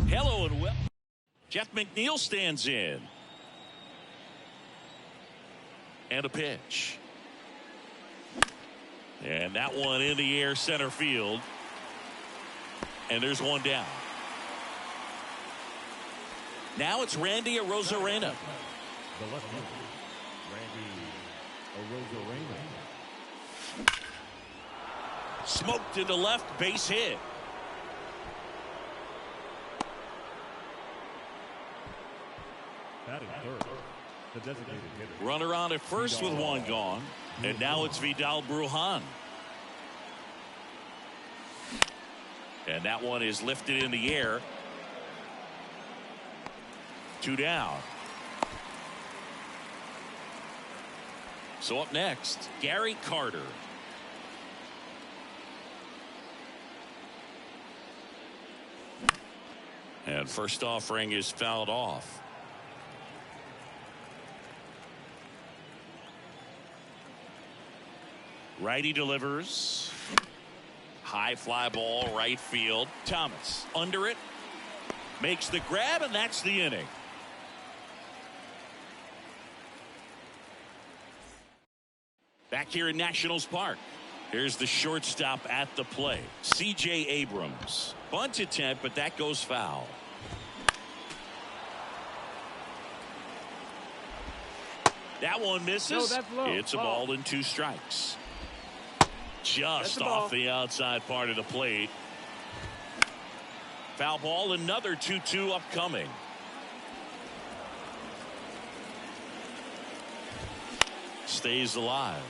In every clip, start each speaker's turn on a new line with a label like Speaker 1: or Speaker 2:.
Speaker 1: Hello and well. Jeff McNeil stands in. And a pitch. And that one in the air center field. And there's one down. Now it's Randy Arozarena.
Speaker 2: The left-hander, Randy Arozarena.
Speaker 1: Smoked into left, base hit.
Speaker 2: Batting third, the designated hitter.
Speaker 1: Runner on at first with one gone. And now it's Vidal Brujan. And that one is lifted in the air. 2 down. So up next, Gary Carter. And first offering is fouled off. Righty delivers. High fly ball right field. Thomas under it. Makes the grab, and that's the inning. Back here in Nationals Park. Here's the shortstop at the plate. C.J. Abrams. Bunt attempt, but that goes foul. That one misses. It's a ball and 2 strikes. Just off the outside part of the plate. Foul ball, another 2-2 upcoming. Stays alive.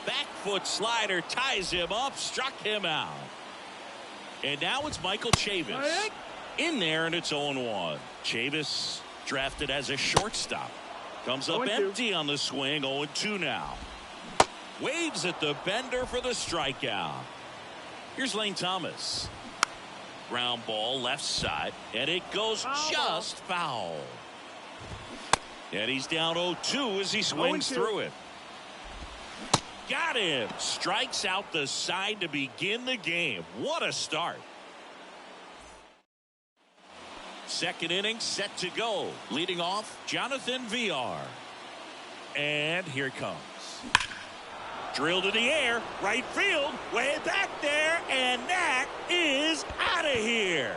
Speaker 1: Back foot slider ties him up, struck him out. And now it's Michael Chavis in there, and it's 0-1. Chavis drafted as a shortstop. Comes up empty on the swing. 0-2 now. Waves at the bender for the strikeout. Here's Lane Thomas. Ground ball left side, and it goes just foul. And he's down 0-2 as he swings through it. Got him. Strikes out the side to begin the game. What a start. Second inning set to go. Leading off, Jonathan VR. And here it comes. Drilled in the air, right field, way back there, and that is out of here.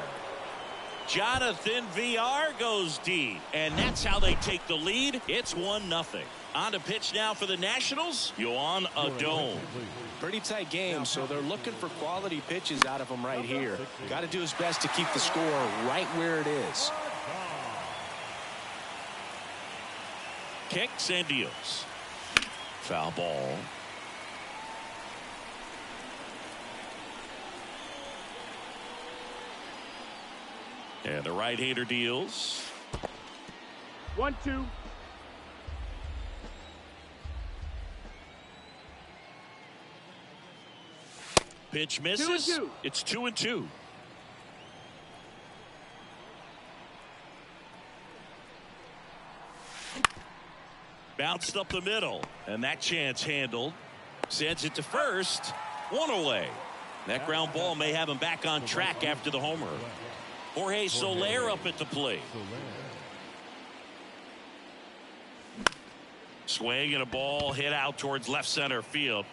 Speaker 1: Jonathan VR goes deep, and that's how they take the lead. It's 1-0. On to pitch now for the Nationals, Yohan Adon.
Speaker 3: Pretty tight game, so they're looking for quality pitches out of him right here. Got to do his best to keep the score right where it is.
Speaker 1: Kicks and deals. Foul ball. And the right-hander deals.
Speaker 4: 1-2.
Speaker 1: Pitch misses.
Speaker 4: 2-2.
Speaker 1: It's 2-2. Bounced up the middle, and that chance handled. Sends it to first. 1 away. That ground ball may have him back on track after the homer. Jorge Soler up at the plate. Swing and a ball hit out towards left center field.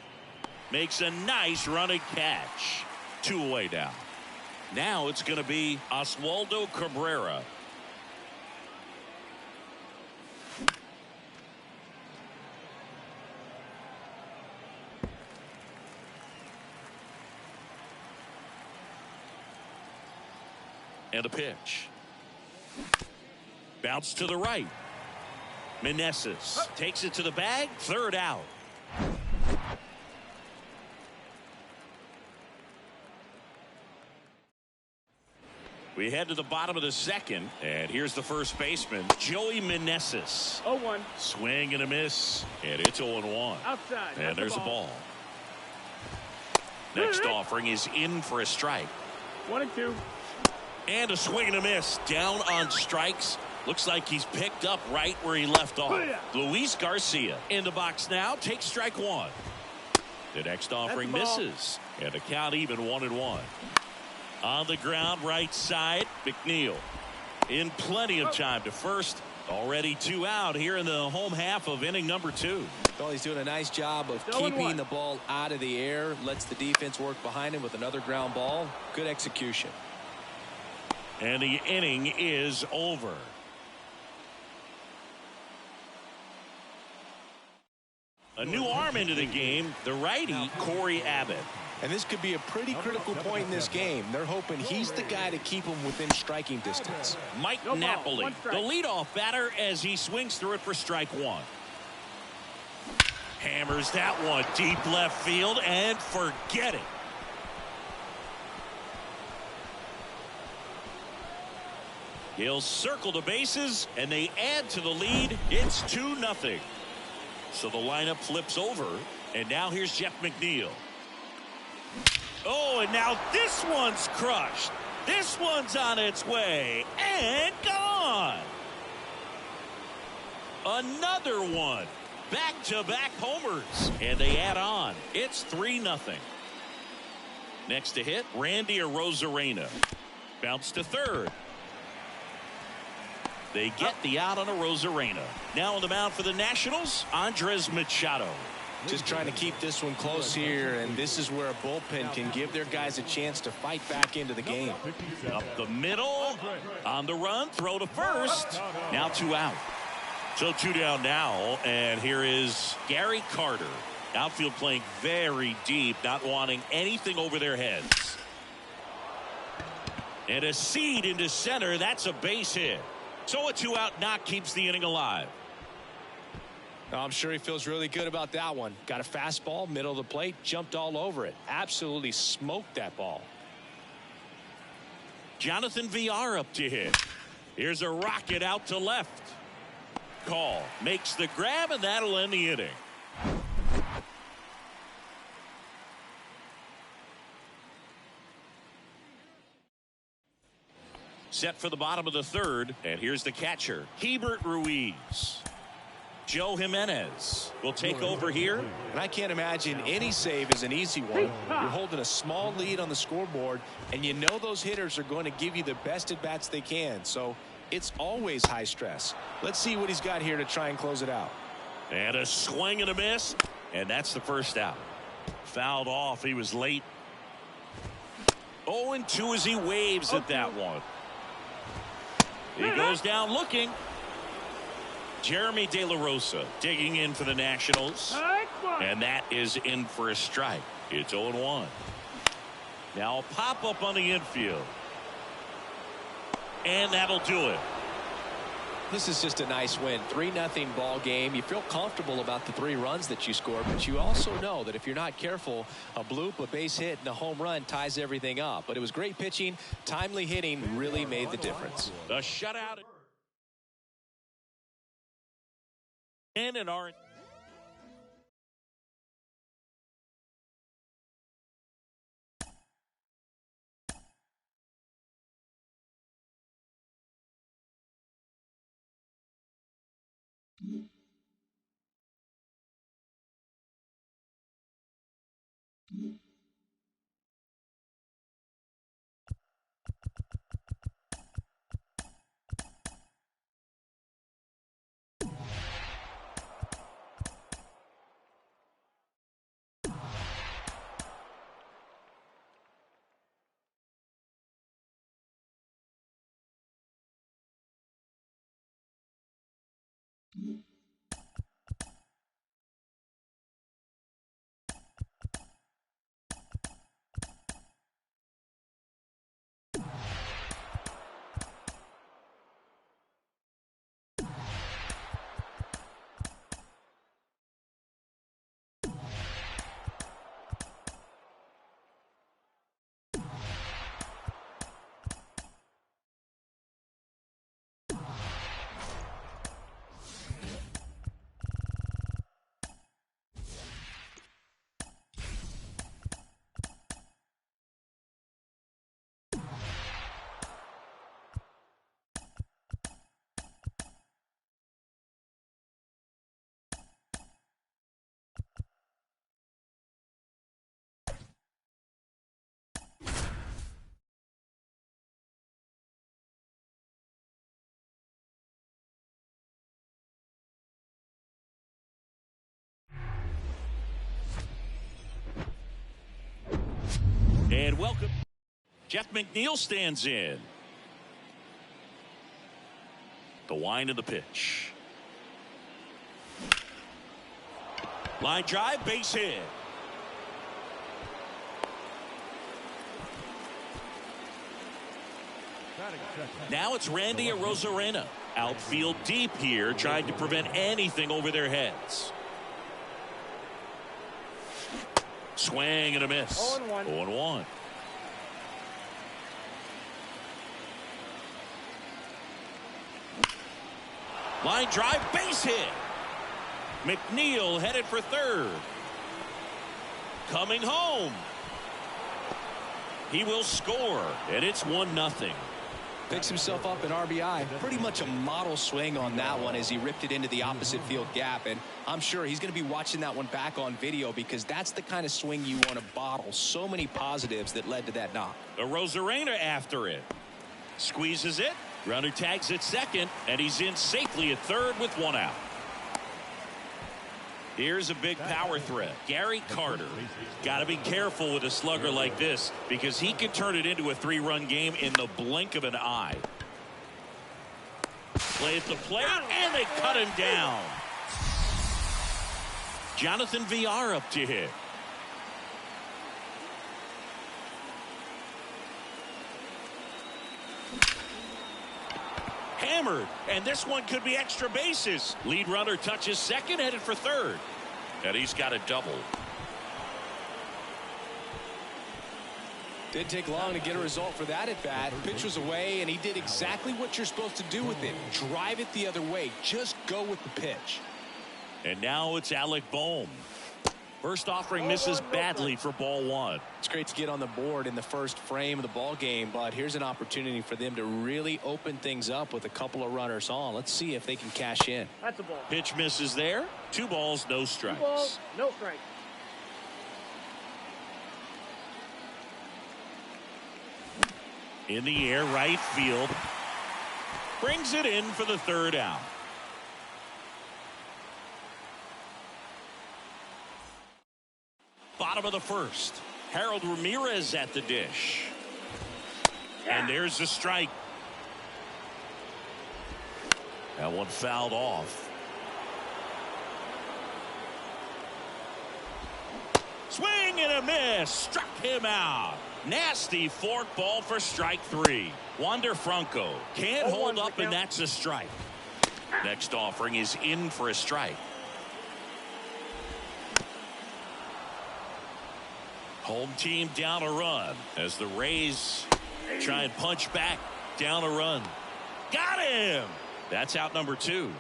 Speaker 1: Makes a nice running catch. 2 away now. Now it's going to be Oswaldo Cabrera. And a pitch. Bounce to the right. Meneses takes it to the bag. Third out. We head to the bottom of the second, and here's the first baseman, Joey Meneses.
Speaker 4: 0-1.
Speaker 1: Swing and a miss, and it's 0-1.
Speaker 4: Outside.
Speaker 1: And there's a ball. Next offering is in for a strike.
Speaker 4: 1-2.
Speaker 1: And a swing and a miss. Down on strikes. Looks like he's picked up right where he left off. Luis Garcia in the box now. Takes strike 1. The next offering misses. And the count even 1-1. On the ground, right side, McNeil. In plenty of time to first. Already 2 out here in the home half of inning number 2.
Speaker 3: Well, he's doing a nice job of keeping the ball out of the air. Lets the defense work behind him with another ground ball. Good execution.
Speaker 1: And the inning is over. A new arm into the game, the righty, Corey Abbott.
Speaker 3: And this could be a pretty critical point in this game. They're hoping he's the guy to keep him within striking distance.
Speaker 1: Mike Napoli, the leadoff batter, as he swings through it for strike 1. Hammers that one deep left field, and forget it. He'll circle the bases, and they add to the lead. It's 2-0. So the lineup flips over, and now here's Jeff McNeil. Oh, and now this one's crushed. This one's on its way and gone. Another one. Back-to-back homers, and they add on. It's 3-0. Next to hit, Randy Arozarena. Bounce to third. They get the out on Arozarena. Now on the mound for the Nationals, Andres Machado.
Speaker 3: Just trying to keep this one close here, and this is where a bullpen can give their guys a chance to fight back into the game.
Speaker 1: Up the middle, on the run, throw to first. Now 2 out. So 2 down now, and here is Gary Carter. Outfield playing very deep, not wanting anything over their heads. And a seed into center, that's a base hit. So a 2 out knock keeps the inning alive.
Speaker 3: I'm sure he feels really good about that one. Got a fastball, middle of the plate, jumped all over it. Absolutely smoked that ball.
Speaker 1: Jonathan VR up to hit. Here's a rocket out to left. Call makes the grab, and that'll end the inning. Set for the bottom of the third, and here's the catcher, Hebert Ruiz. Joe Jimenez will take over here.
Speaker 3: And I can't imagine any save is an easy one. You're holding a small lead on the scoreboard, and you know those hitters are going to give you the best at bats they can. So it's always high stress. Let's see what he's got here to try and close it out.
Speaker 1: And a swing and a miss, and that's the first out. Fouled off. He was late. 0-2 as he waves at that one. He goes down looking. Jeremy De La Rosa digging in for the Nationals. And that is in for a strike. It's 0-1. Now a pop up on the infield. And that'll do it.
Speaker 3: This is just a nice win. 3-0 ball game. You feel comfortable about the 3 runs that you scored, but you also know that if you're not careful, a bloop, a base hit, and a home run ties everything up. But it was great pitching. Timely hitting really made the difference.
Speaker 1: The shutout. In an orange. And welcome. Jeff McNeil stands in. The wind of the pitch. Line drive, base hit. Now it's Randy Arozarena. Outfield deep here, trying to prevent anything over their heads. Swing and a miss.
Speaker 4: 0-1.
Speaker 1: 0-1. Line drive, base hit. McNeil headed for third. Coming home. He will score, and it's 1-0.
Speaker 3: Picks himself up an RBI. Pretty much a model swing on that one as he ripped it into the opposite field gap. And I'm sure he's going to be watching that one back on video because that's the kind of swing you want to bottle. So many positives that led to that knock.
Speaker 1: Arozarena after it. Squeezes it. Runner tags at second, and he's in safely at third with 1 out. Here's a big power threat. Gary Carter. Got to be careful with a slugger like this because he can turn it into a 3-run game in the blink of an eye. Play at the plate, and they cut him down. Jonathan VR up to hit. Hammered, and this one could be extra bases. Lead runner touches second, headed for third, and he's got a double.
Speaker 3: Didn't take long to get a result for that at bat. Pitch was away, and he did exactly what you're supposed to do with it. Drive it the other way. Just go with the pitch.
Speaker 1: And now it's Alec Bohm. First offering misses badly for ball one.
Speaker 3: It's great to get on the board in the first frame of the ball game, but here's an opportunity for them to really open things up with a couple of runners on. Let's see if they can cash in.
Speaker 4: That's a ball.
Speaker 1: Pitch misses there. 2 balls, no strikes.
Speaker 4: 2 balls, no strikes.
Speaker 1: In the air, right field. Brings it in for the 3rd out. Bottom of the 1st. Harold Ramirez at the dish. And there's the strike. That one fouled off. Swing and a miss. Struck him out. Nasty fork ball for strike 3. Wander Franco can't hold up, and that's a strike. Next offering is in for a strike. Home team down a run as the Rays try and punch back down a run. Got him. That's out number 2.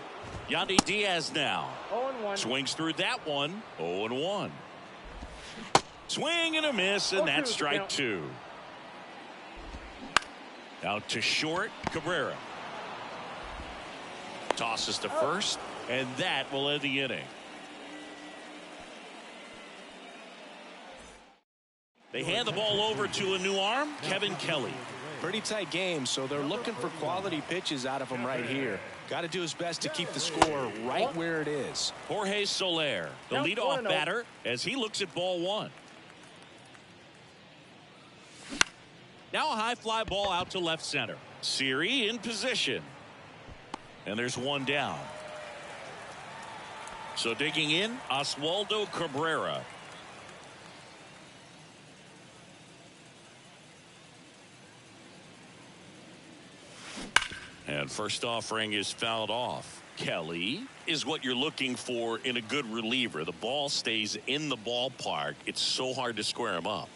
Speaker 1: Yandy Diaz now
Speaker 4: 0-1.
Speaker 1: swings through that one. 0-1. Swing and a miss, and that's strike 2. Out to short, Cabrera. Tosses to first, and that will end the inning. They hand the ball over to a new arm, Kevin Kelly.
Speaker 3: Pretty tight game, so they're looking for quality pitches out of him right here. Got to do his best to keep the score right where it is.
Speaker 1: Jorge Soler, the leadoff batter, as he looks at ball 1. Now a high fly ball out to left center. Siri in position. And there's one down. So digging in, Oswaldo Cabrera. And first offering is fouled off. Kelly is what you're looking for in a good reliever. The ball stays in the ballpark. It's so hard to square him up.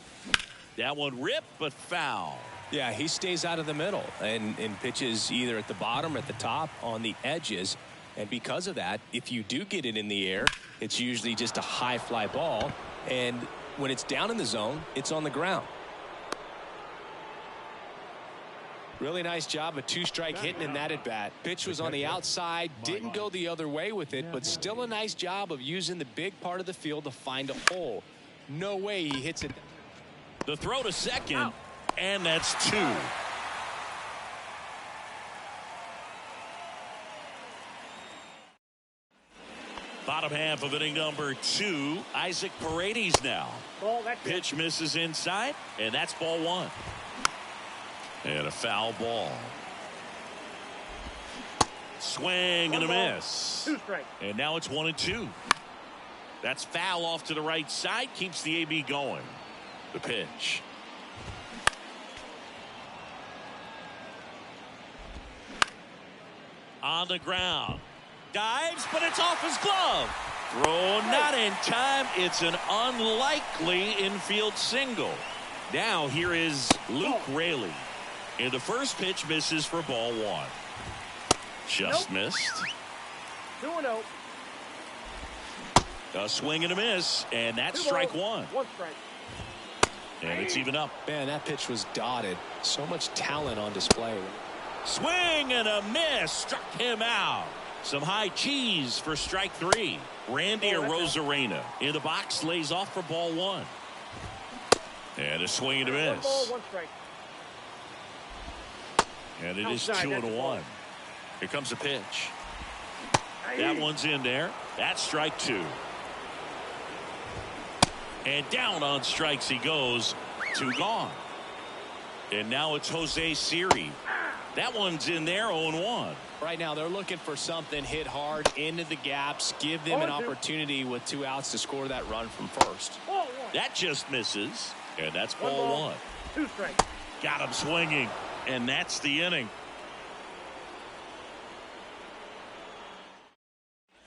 Speaker 1: That one ripped, but foul.
Speaker 3: Yeah, he stays out of the middle and pitches either at the bottom or at the top on the edges. And because of that, if you do get it in the air, it's usually just a high fly ball. And when it's down in the zone, it's on the ground. Really nice job of 2-strike hitting in that at bat. Pitch was on the outside, didn't go the other way with it, but still a nice job of using the big part of the field to find a hole. No way he hits it.
Speaker 1: The throw to second, and that's 2. Bottom half of inning number 2. Isaac Paredes now. Pitch misses inside, and that's ball 1. And a foul ball. Swing and a miss.
Speaker 4: 2 strikes.
Speaker 1: And now it's 1-2. That's foul off to the right side. Keeps the AB going. The pitch. On the ground. Dives, but it's off his glove. Throw not in time. It's an unlikely infield single. Now here is Luke Raley. And the first pitch misses for ball 1. Just missed.
Speaker 4: 2-0.
Speaker 1: A swing and a miss, and that's strike 1.
Speaker 4: 1 strike.
Speaker 1: And it's even up.
Speaker 3: Man, that pitch was dotted. So much talent on display.
Speaker 1: Swing and a miss. Struck him out. Some high cheese for strike 3. Randy Arozarena in the box, lays off for ball 1. And a swing and a miss.
Speaker 4: 1 ball, 1 strike.
Speaker 1: And it is 2-1. Here comes the pitch. That one's in there. That's strike 2. And down on strikes he goes. 2 gone. And now it's Jose Siri. That one's in there. 0-1.
Speaker 3: Right now they're looking for something hit hard into the gaps. Give them an opportunity with 2 outs to score that run from first.
Speaker 1: That just misses. And that's ball 1.
Speaker 4: 2 strikes.
Speaker 1: Got him swinging. And that's the inning.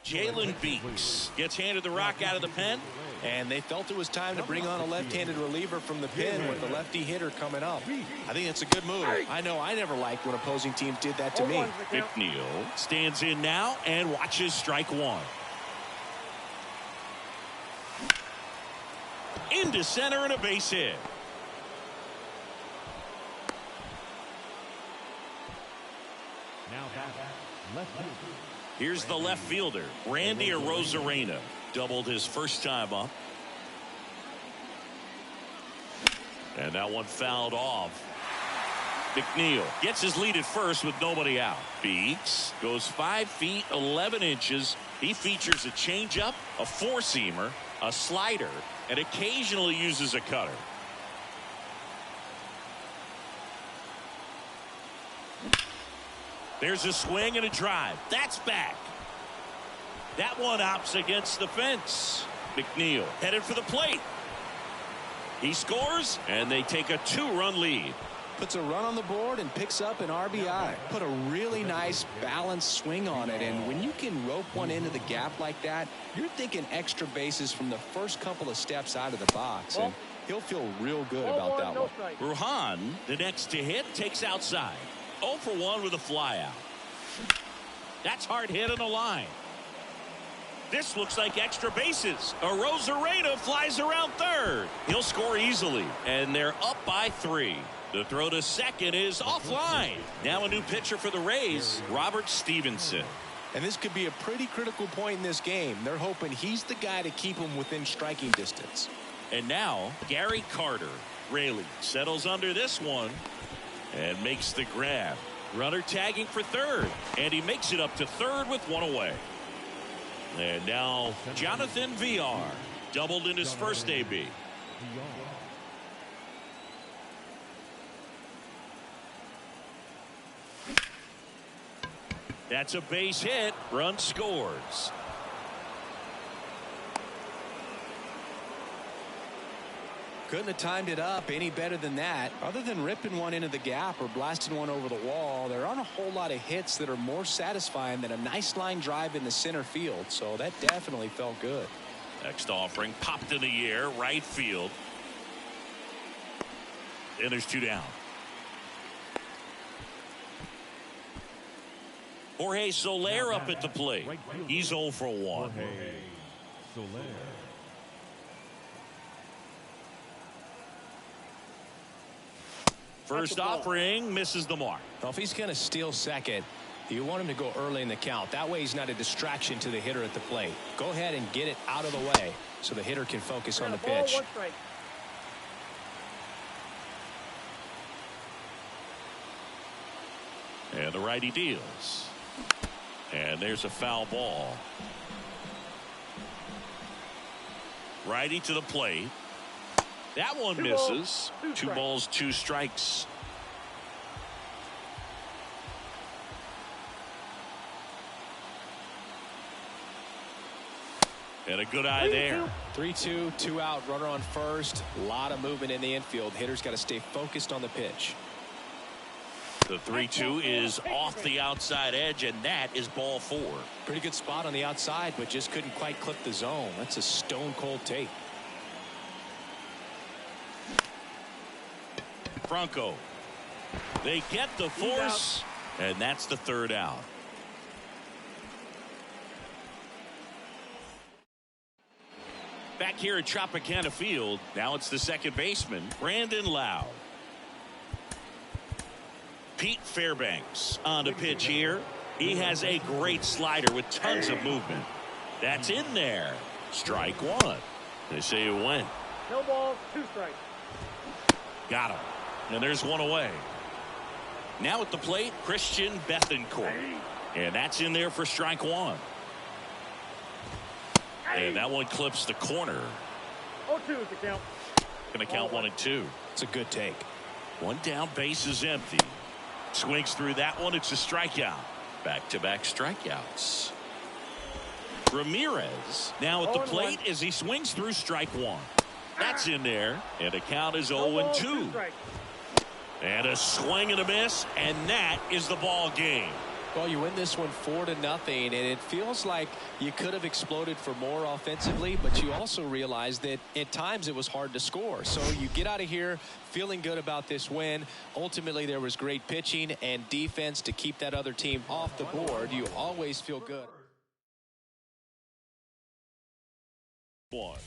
Speaker 1: Jalen Beeks gets handed the rock out of the pen.
Speaker 3: And they felt it was time to bring on a left-handed reliever from the pen with the lefty hitter coming up. I think it's a good move. I know I never liked when opposing teams did that to me.
Speaker 1: McNeil stands in now and watches strike one. Into center and a base hit.
Speaker 2: Now back, left field.
Speaker 1: Here's the left fielder, Randy Arozarena. Doubled his first time up. And that one fouled off. McNeil gets his lead at first with nobody out. Beeks goes 5 feet 11 inches. He features a changeup, a four-seamer, a slider, and occasionally uses a cutter. There's a swing and a drive. That's back. That one opts against the fence. McNeil headed for the plate. He scores, and they take a 2-run lead.
Speaker 3: Puts a run on the board and picks up an RBI. Put a really nice balanced swing on it, and when you can rope one into the gap like that, you're thinking extra bases from the first couple of steps out of the box, and he'll feel real good about that one.
Speaker 1: Ruhan, the next to hit, takes outside. 0 for 1 with a fly out. That's hard hit on the line. This looks like extra bases. Arozarena flies around third. He'll score easily, and they're up by 3. The throw to second is offline. Now a new pitcher for the Rays, Robert Stevenson.
Speaker 3: And this could be a pretty critical point in this game. They're hoping he's the guy to keep them within striking distance.
Speaker 1: And now Gary Carter. Raley settles under this one and makes the grab. Runner tagging for third, and he makes it up to third with one away. And now Jonathan VR doubled in his first AB. That's a base hit. Run scores.
Speaker 3: Couldn't have timed it up any better than that. Other than ripping one into the gap or blasting one over the wall, there aren't a whole lot of hits that are more satisfying than a nice line drive in the center field. So that definitely felt good.
Speaker 1: Next offering popped in the air, right field. And there's 2 down. Jorge Soler up at the plate. He's 0 for 1.
Speaker 2: Jorge Soler.
Speaker 1: First offering misses the mark.
Speaker 3: Well, if he's going to steal second, you want him to go early in the count. That way he's not a distraction to the hitter at the plate. Go ahead and get it out of the way so the hitter can focus on the pitch.
Speaker 1: And the righty deals. And there's a foul ball. Righty to the plate. That one misses. 2 balls, 2 strikes. And a good eye there.
Speaker 3: 3-2, 2 out, runner on first. A lot of movement in the infield. Hitter's got to stay focused on the pitch.
Speaker 1: The 3-2 is off the outside edge, and that is ball 4.
Speaker 3: Pretty good spot on the outside, but just couldn't quite clip the zone. That's a stone cold take.
Speaker 1: Franco. They get the force, and that's the 3rd out. Back here at Tropicana Field, now it's the second baseman, Brandon Lowe. Pete Fairbanks on the pitch here. He has a great slider with tons of movement. That's in there. Strike 1. They say it went.
Speaker 4: No balls, 2 strikes.
Speaker 1: Got him. And there's one away. Now at the plate, Christian Bethancourt. And that's in there for strike 1. And that one clips the corner.
Speaker 4: 0-2 is the count.
Speaker 1: Going to count 1 and 2.
Speaker 3: It's a good take.
Speaker 1: 1 down, base is empty. Swings through that one. It's a strikeout. Back-to-back strikeouts. Ramirez now at the plate as he swings through strike 1. That's in there. And the count is 0-2. And a swing and a miss, and that is the ball game.
Speaker 3: Well, you win this one 4-0, and it feels like you could have exploded for more offensively, but you also realize that at times it was hard to score. So you get out of here feeling good about this win. Ultimately, there was great pitching and defense to keep that other team off the board. You always feel good.
Speaker 1: One.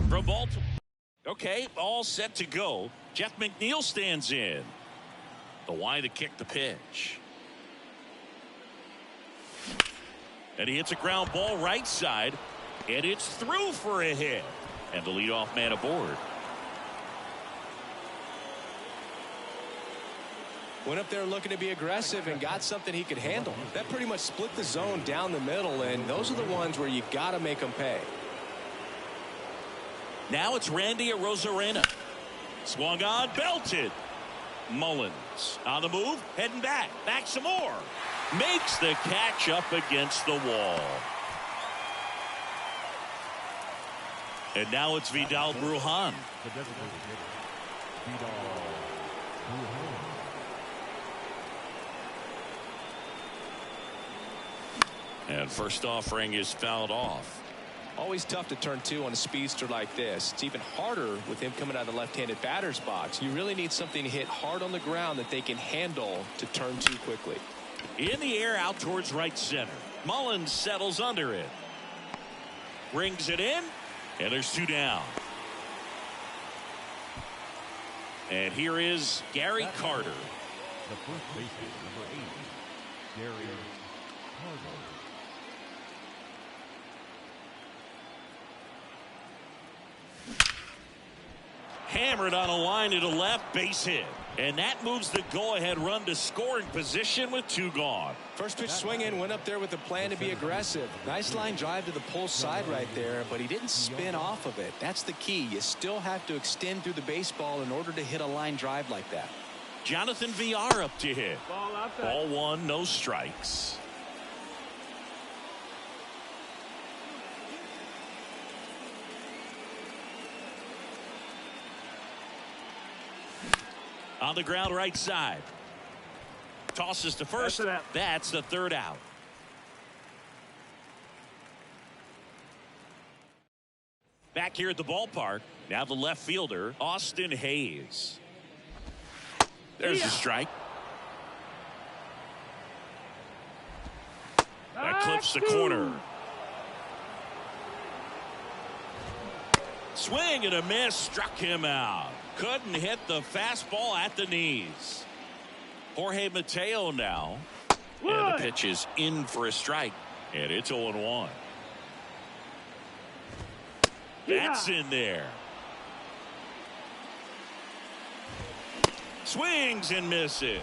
Speaker 1: From Baltimore. Okay, all set to go. Jeff McNeil stands in. The Y to kick the pitch. And he hits a ground ball right side. And it's through for a hit. And the leadoff man aboard.
Speaker 3: Went up there looking to be aggressive and got something he could handle. That pretty much split the zone down the middle, and those are the ones where you got to make them pay.
Speaker 1: Now it's Randy Arozarena. Swung on, belted. Mullins on the move, heading back some more. Makes the catch up against the wall. And now it's Vidal Brujan.
Speaker 2: The designated hitter, Vidal Brujan.
Speaker 1: And first offering is fouled off.
Speaker 3: Always tough to turn two on a speedster like this. It's even harder with him coming out of the left-handed batter's box. You really need something to hit hard on the ground that they can handle to turn two quickly.
Speaker 1: In the air out towards right center. Mullins settles under it. Brings it in. And there's two down. And here is Gary Carter.
Speaker 2: The first baseman, number 8, Gary Carter.
Speaker 1: Hammered on a line to the left, base hit. And that moves the go-ahead run to scoring position with two gone.
Speaker 3: First pitch swinging, went up there with a plan to be aggressive. Nice line drive to the pull side right there, but he didn't spin off of it. That's the key. You still have to extend through the baseball in order to hit a line drive like that.
Speaker 1: Jonathan VR up to hit.
Speaker 4: Ball outside.
Speaker 1: Ball one, no strikes. On the ground right side. Tosses to first. That's the third out. Back here at the ballpark. Now the left fielder, Austin Hayes. There's the strike. That clips the corner. Swing and a miss, struck him out. Couldn't hit the fastball at the knees. Jorge Mateo now. And the pitch is in for a strike. And it's 0-1. That's in there. Swings and misses.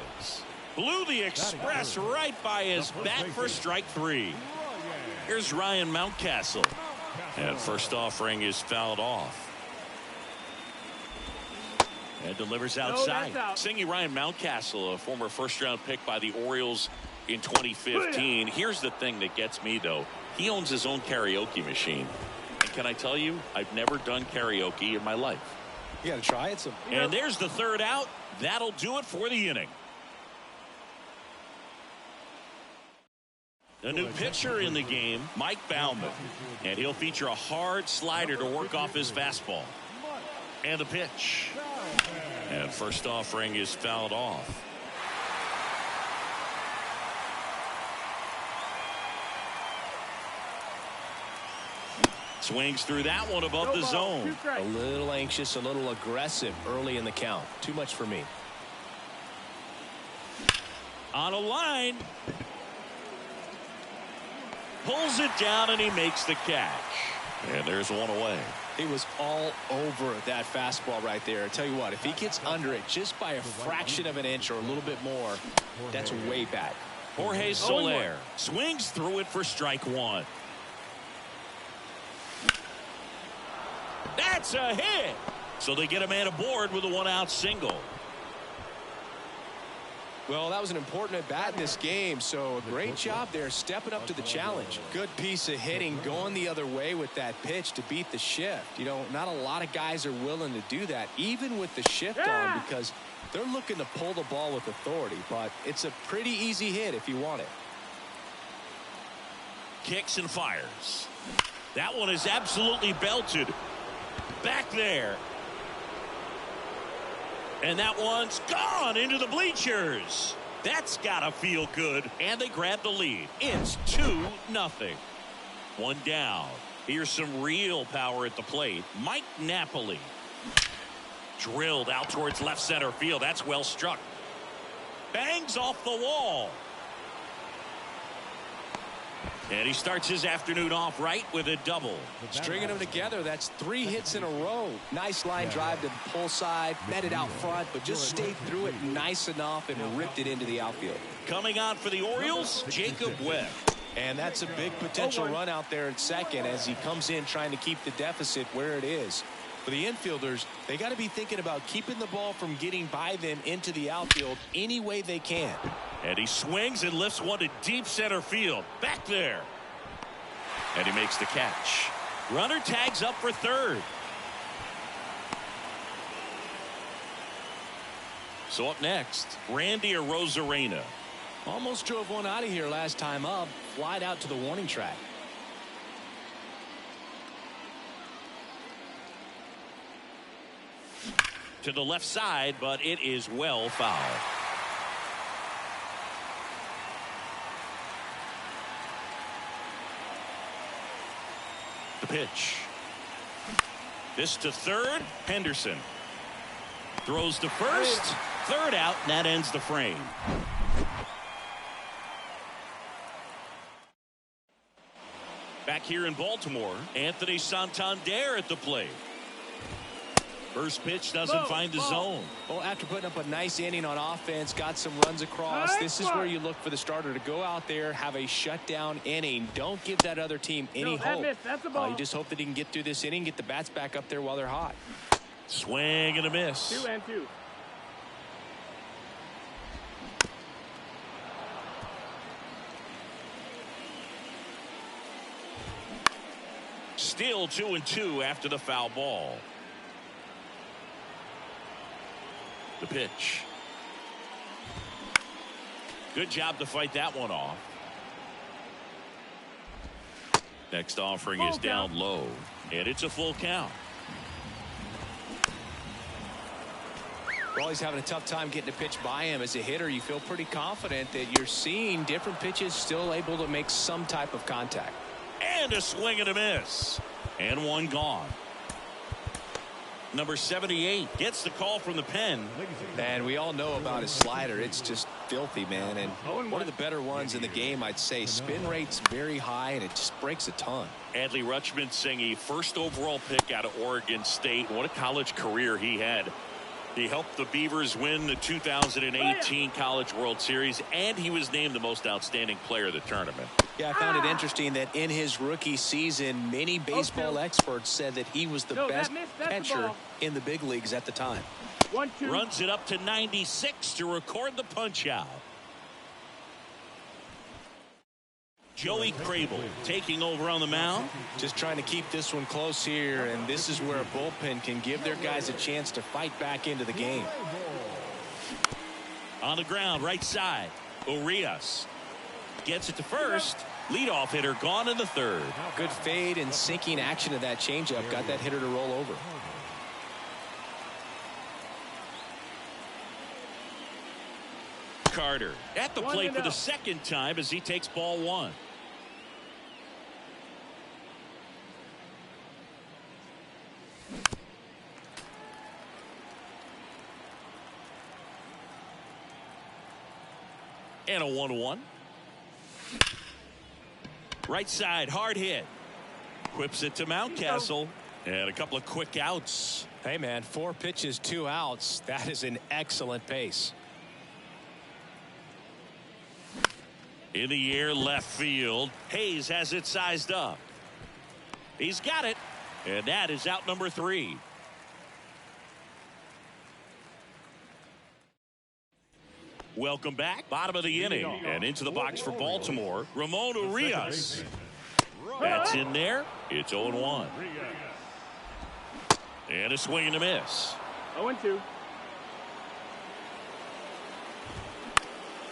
Speaker 1: Blew the express right by his bat for strike three. Here's Ryan Mountcastle. And first offering is fouled off. And delivers
Speaker 4: No,
Speaker 1: outside.
Speaker 4: that's out.
Speaker 1: Singing Ryan Mountcastle, a former first-round pick by the Orioles in 2015. Here's the thing that gets me, though. He owns his own karaoke machine. And can I tell you, I've never done karaoke in my life.
Speaker 3: You got to try it.
Speaker 1: And there's the third out. That'll do it for the inning. A new pitcher in the game, Mike Baumann. And he'll feature a hard slider to work off his fastball. And the pitch. And first offering is fouled off. Swings through that one above the zone.
Speaker 3: A little anxious, a little aggressive early in the count. Too much for me.
Speaker 1: On a line. Pulls it down and he makes the catch. And there's one away.
Speaker 3: He was all over that fastball right there. I tell you what, if he gets under it just by a fraction of an inch or a little bit more, that's way back.
Speaker 1: Jorge Soler swings through it for strike one. That's a hit. So they get a man aboard with a one-out single.
Speaker 3: Well, that was an important at bat in this game, so a great job there stepping up to the challenge. Good piece of hitting going the other way with that pitch to beat the shift. You know, not a lot of guys are willing to do that, even with the shift on, because they're looking to pull the ball with authority, but it's a pretty easy hit if you want it.
Speaker 1: Kicks and fires. That one is absolutely belted. Back there. And that one's gone into the bleachers. That's gotta feel good. And they grab the lead. It's 2-0. One down. Here's some real power at the plate. Mike Napoli. Drilled out towards left center field. That's well struck. Bangs off the wall. And he starts his afternoon off right with a double.
Speaker 3: Stringing them together, that's 3 hits in a row. Nice line drive to the pull side, met it out front, but just stayed through it nice enough and ripped it into the outfield.
Speaker 1: Coming on for the Orioles, Jacob Webb.
Speaker 3: And that's a big potential run out there at second as he comes in trying to keep the deficit where it is. For the infielders, they got to be thinking about keeping the ball from getting by them into the outfield any way they can.
Speaker 1: And he swings and lifts one to deep center field. Back there. And he makes the catch. Runner tags up for third. So up next, Randy Arozarena.
Speaker 3: Almost drove one out of here last time up. Flied out to the warning track.
Speaker 1: To the left side, but it is well fouled. The pitch. This to third. Henderson throws to first. Third out, and that ends the frame. Back here in Baltimore, Anthony Santander at the plate. First pitch doesn't find the zone.
Speaker 3: Well, after putting up a nice inning on offense, got some runs across, this is where you look for the starter to go out there, have a shutdown inning. Don't give that other team any hope.
Speaker 4: That's a ball.
Speaker 3: You just hope that he can get through this inning, get the bats back up there while they're hot.
Speaker 1: Swing and a miss.
Speaker 4: 2-2.
Speaker 1: Still 2-2 after the foul ball. The pitch. Good job to fight that one off. Next offering is down low, and it's a full count.
Speaker 3: Well, he's having a tough time getting a pitch by him. As a hitter, you feel pretty confident that you're seeing different pitches still able to make some type of contact.
Speaker 1: And a swing and a miss. And one gone. Number 78 gets the call from the pen.
Speaker 3: And we all know about his slider. It's just filthy, man. And one of the better ones in the game, I'd say. Spin rate's very high, and it just breaks a ton.
Speaker 1: Adley Rutschman Singh, first overall pick out of Oregon State. What a college career he had. He helped the Beavers win the 2018 College World Series, and he was named the most outstanding player of the tournament.
Speaker 3: Yeah, I found it interesting that in his rookie season, many baseball experts said that he was the best catcher in the big leagues at the time.
Speaker 4: 1-2.
Speaker 1: Runs it up to 96 to record the punch out. Joey Crable taking over on the mound.
Speaker 3: Just trying to keep this one close here, and this is where a bullpen can give their guys a chance to fight back into the game.
Speaker 1: On the ground, right side. Urias gets it to first. Leadoff hitter gone in the third.
Speaker 3: Good fade and sinking action of that changeup. Got that hitter to roll over.
Speaker 1: Carter at the plate for the second time as he takes ball one. And a 1-1. Right side, hard hit. Whips it to Mountcastle. And a couple of quick outs.
Speaker 3: Hey, man, 4 pitches, 2 outs. That is an excellent pace.
Speaker 1: In the air, left field. Hayes has it sized up. He's got it. And that is out number 3. Welcome back. Bottom of the inning. And into the box for Baltimore, Ramon Urias. That's in there. It's 0-1. And a swing and a miss.
Speaker 4: 0-2.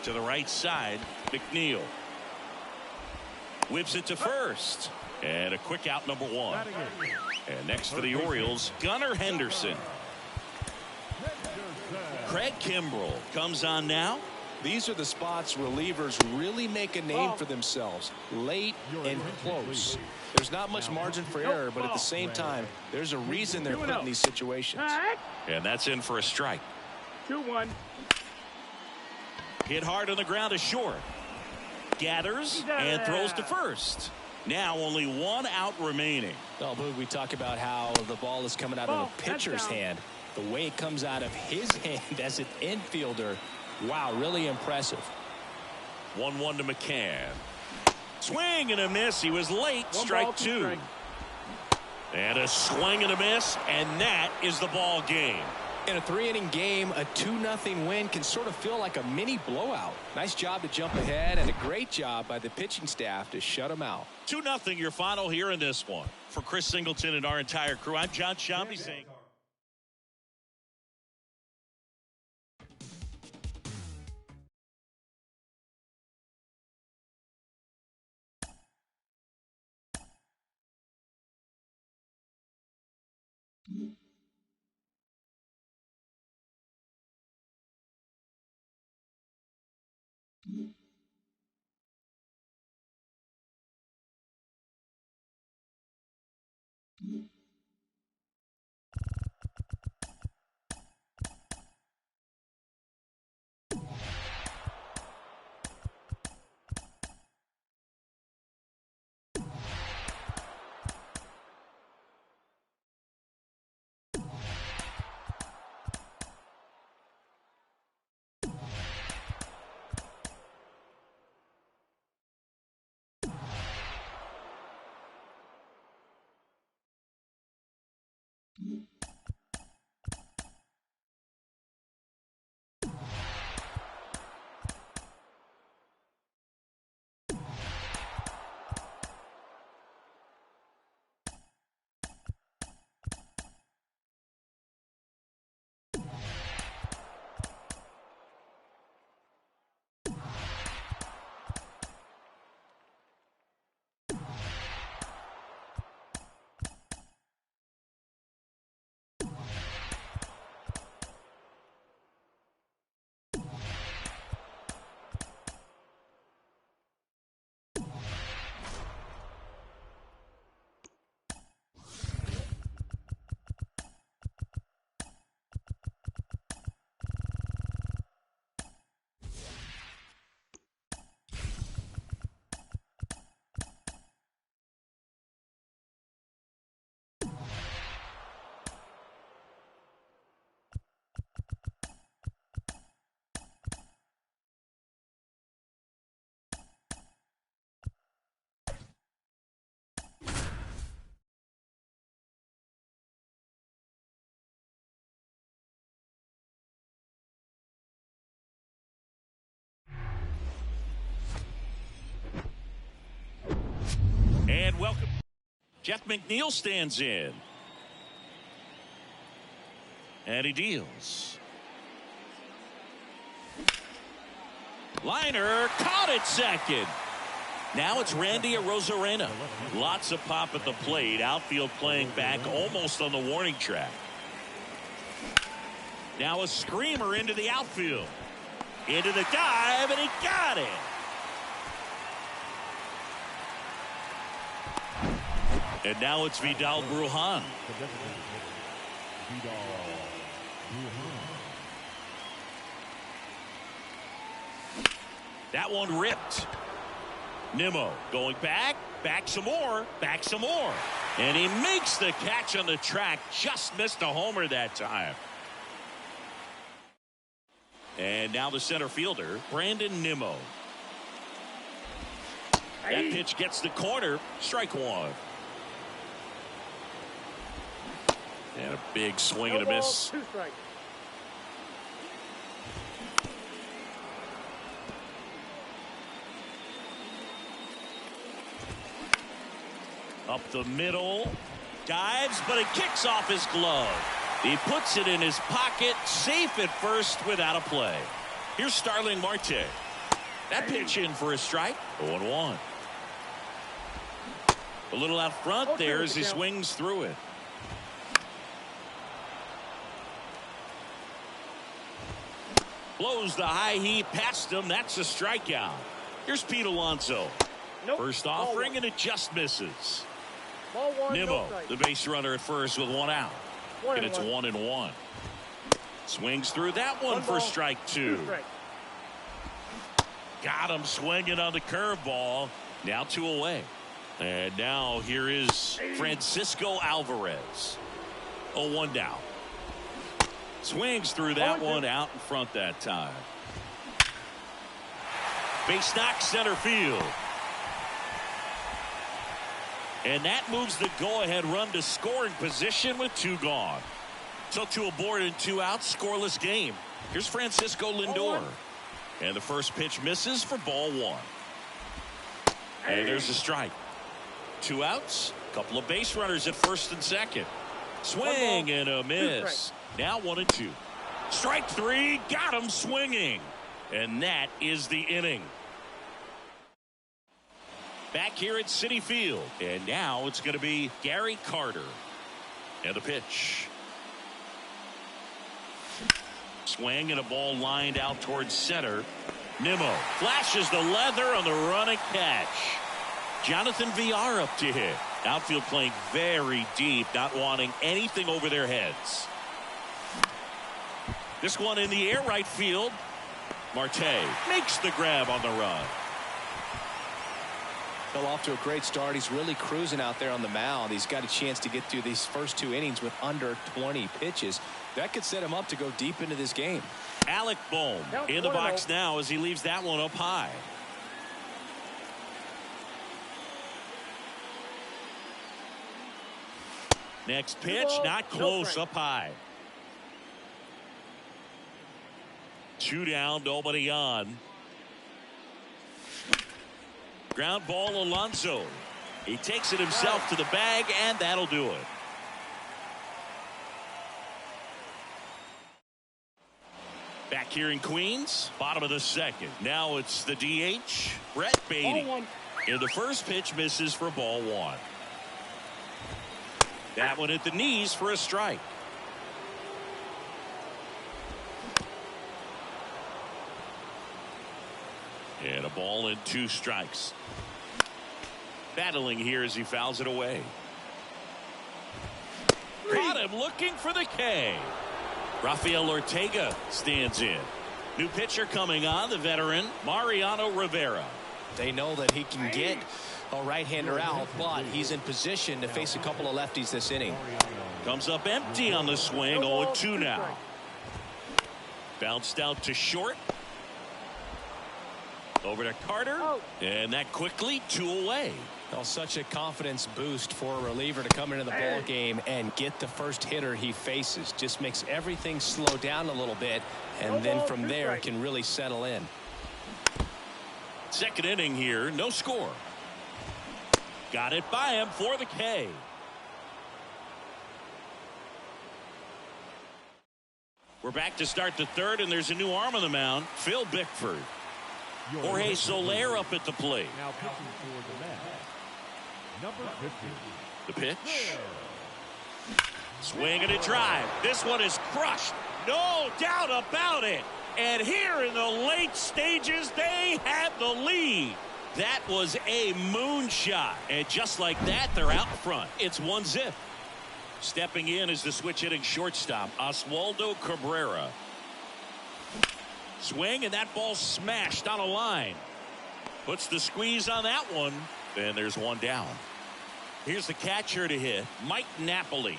Speaker 1: To the right side, McNeil. Whips it to first. And a quick out, number 1. And next for the Orioles, Gunnar Henderson. Craig Kimbrell comes on now.
Speaker 3: These are the spots relievers really make a name for themselves. Late and close. There's not much margin for error, but at the same time, there's a reason they're put in these situations.
Speaker 1: And that's in for a strike.
Speaker 4: 2-1.
Speaker 1: Hit hard on the ground is short. Gathers and throws to first. Now only 1 out remaining.
Speaker 3: Well, Boog, we talk about how the ball is coming out of the pitcher's hand. The way it comes out of his hand as an infielder. Wow, really impressive.
Speaker 1: 1-1 to McCann. Swing and a miss. He was late. Strike 2. And a swing and a miss, and that is the ball game.
Speaker 3: In a 3-inning game, a 2-0 win can sort of feel like a mini blowout. Nice job to jump ahead, and a great job by the pitching staff to shut them out.
Speaker 1: 2-0 your final here in this one. For Chris Singleton and our entire crew, I'm John Shambi saying Welcome. Jeff McNeil stands in. And he deals. Liner caught at second. Now it's Randy Arozarena. Lots of pop at the plate. Outfield playing back almost on the warning track. Now a screamer into the outfield. Into the dive, and he got it. And now it's Vidal Brujan. That one ripped. Nimmo going back some more, and he makes the catch on the track. Just missed a homer that time. And now the center fielder, Brandon Nimmo. That pitch gets the corner. Strike one. And a big swing and a miss.
Speaker 4: 2 strikes.
Speaker 1: Up the middle. Dives, but it kicks off his glove. He puts it in his pocket, safe at first without a play. Here's Starling Marte. That pitch in for a strike. 0-1. A little out front there as he swings through it. Blows the high heat past him. That's a strikeout. Here's Pete Alonso. First offering, and it just misses.
Speaker 4: Ball 1,
Speaker 1: Nimmo,
Speaker 4: no
Speaker 1: the base runner at first with 1 out. And it's 1-1. Swings through that one for strike 2. Got him swinging on the curveball. Now 2 away. And now here is Francisco Alvarez. 0-1 down. Swings through that one out in front that time. Base knock center field. And that moves the go-ahead run to scoring position with 2 gone. So 2 aboard and 2 out, scoreless game. Here's Francisco Lindor. And the first pitch misses for ball 1. And there's a strike. 2 outs, couple of base runners at first and second. Swing and a miss. Now 1-2. Strike 3, got him swinging. And that is the inning. Back here at Citi Field. And now it's going to be Gary Carter. And the pitch. Swing and a ball lined out towards center. Nimmo flashes the leather on the running catch. Jonathan Villar up to hit. Outfield playing very deep, not wanting anything over their heads. This one in the air right field. Marte makes the grab on the run.
Speaker 3: Fell off to a great start. He's really cruising out there on the mound. He's got a chance to get through these first 2 innings with under 20 pitches. That could set him up to go deep into this game.
Speaker 1: Alec Bohm in the box now as he leaves that one up high. Next pitch, not close, up high. 2 down, nobody on. Ground ball, Alonso. He takes it himself to the bag, and that'll do it. Back here in Queens, bottom of the second. Now it's the DH, Brett Beatty. And the first pitch misses for ball 1. That one at the knees for a strike. And a ball and 2 strikes. Battling here as he fouls it away. Caught him looking for the K. Rafael Ortega stands in. New pitcher coming on, the veteran Mariano Rivera.
Speaker 3: They know that he can get a right-hander out, but he's in position to face a couple of lefties this inning.
Speaker 1: Comes up empty on the swing. 0-2 now. Bounced out to short. Over to Carter. And that quickly 2 away.
Speaker 3: Well, such a confidence boost for a reliever to come into the ball game and get the first hitter he faces. Just makes everything slow down a little bit, and then from there can really settle in.
Speaker 1: Second inning here, no score. Got it by him for the K. We're back to start the third, and there's a new arm on the mound, Phil Bickford. Jorge Soler up at the plate.
Speaker 2: Now pitching for the Mets, number 50.
Speaker 1: The pitch. Swing and a drive. This one is crushed. No doubt about it. And here in the late stages, they have the lead. That was a moonshot. And just like that, they're out front. It's 1-0. Stepping in is the switch hitting shortstop, Oswaldo Cabrera. Swing, and that ball smashed on a line. Puts the squeeze on that one. And there's one down. Here's the catcher to hit, Mike Napoli.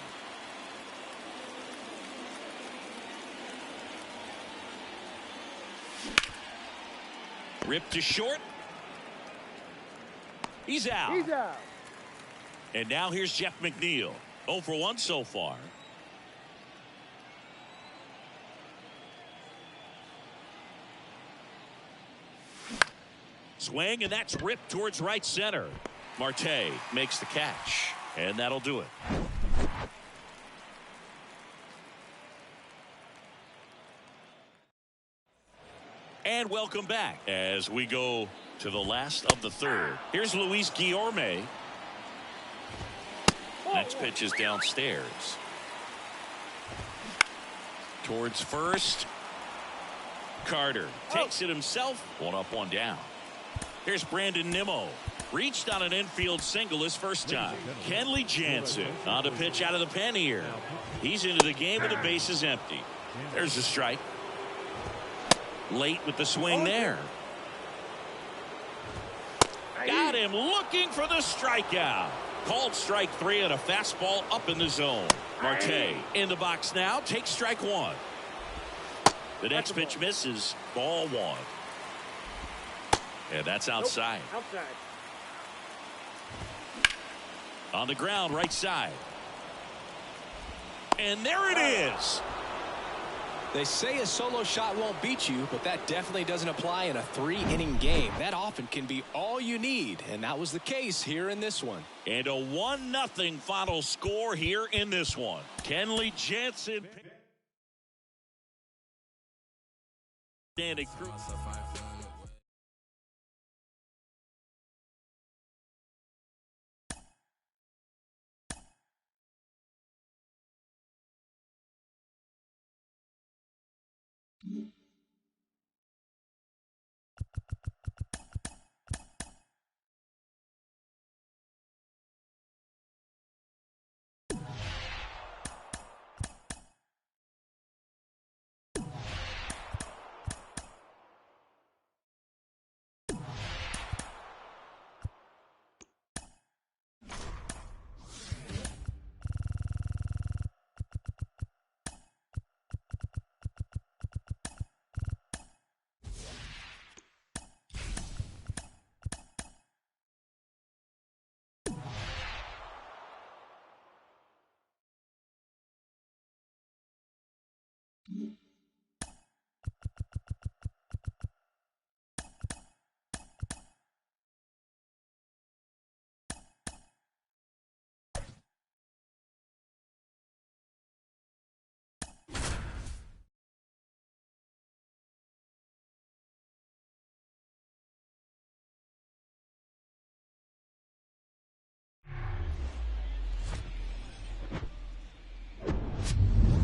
Speaker 1: Ripped to short. He's out.
Speaker 4: He's out.
Speaker 1: And now here's Jeff McNeil. 0 for 1 so far. Swing, and that's ripped towards right center. Marte makes the catch, and that'll do it. And welcome back as we go to the last of the third. Here's Luis Guillorme. Next pitch is downstairs. Towards first. Carter takes it himself. 1 up, 1 down. Here's Brandon Nimmo. Reached on an infield single his first time. Kenley Jansen on the pitch out of the pen here. He's into the game with the bases empty. There's a strike. Late with the swing there. Got him looking for the strikeout. Called strike 3 and a fastball up in the zone. Marte in the box now. Takes strike 1. The next pitch misses. Ball 1. And that's outside.
Speaker 4: Outside.
Speaker 1: On the ground, right side. And there it is.
Speaker 3: They say a solo shot won't beat you, but that definitely doesn't apply in a 3-inning game. That often can be all you need, and that was the case here in this one.
Speaker 1: And a 1-0 final score here in this one. Kenley Jansen. Standing through.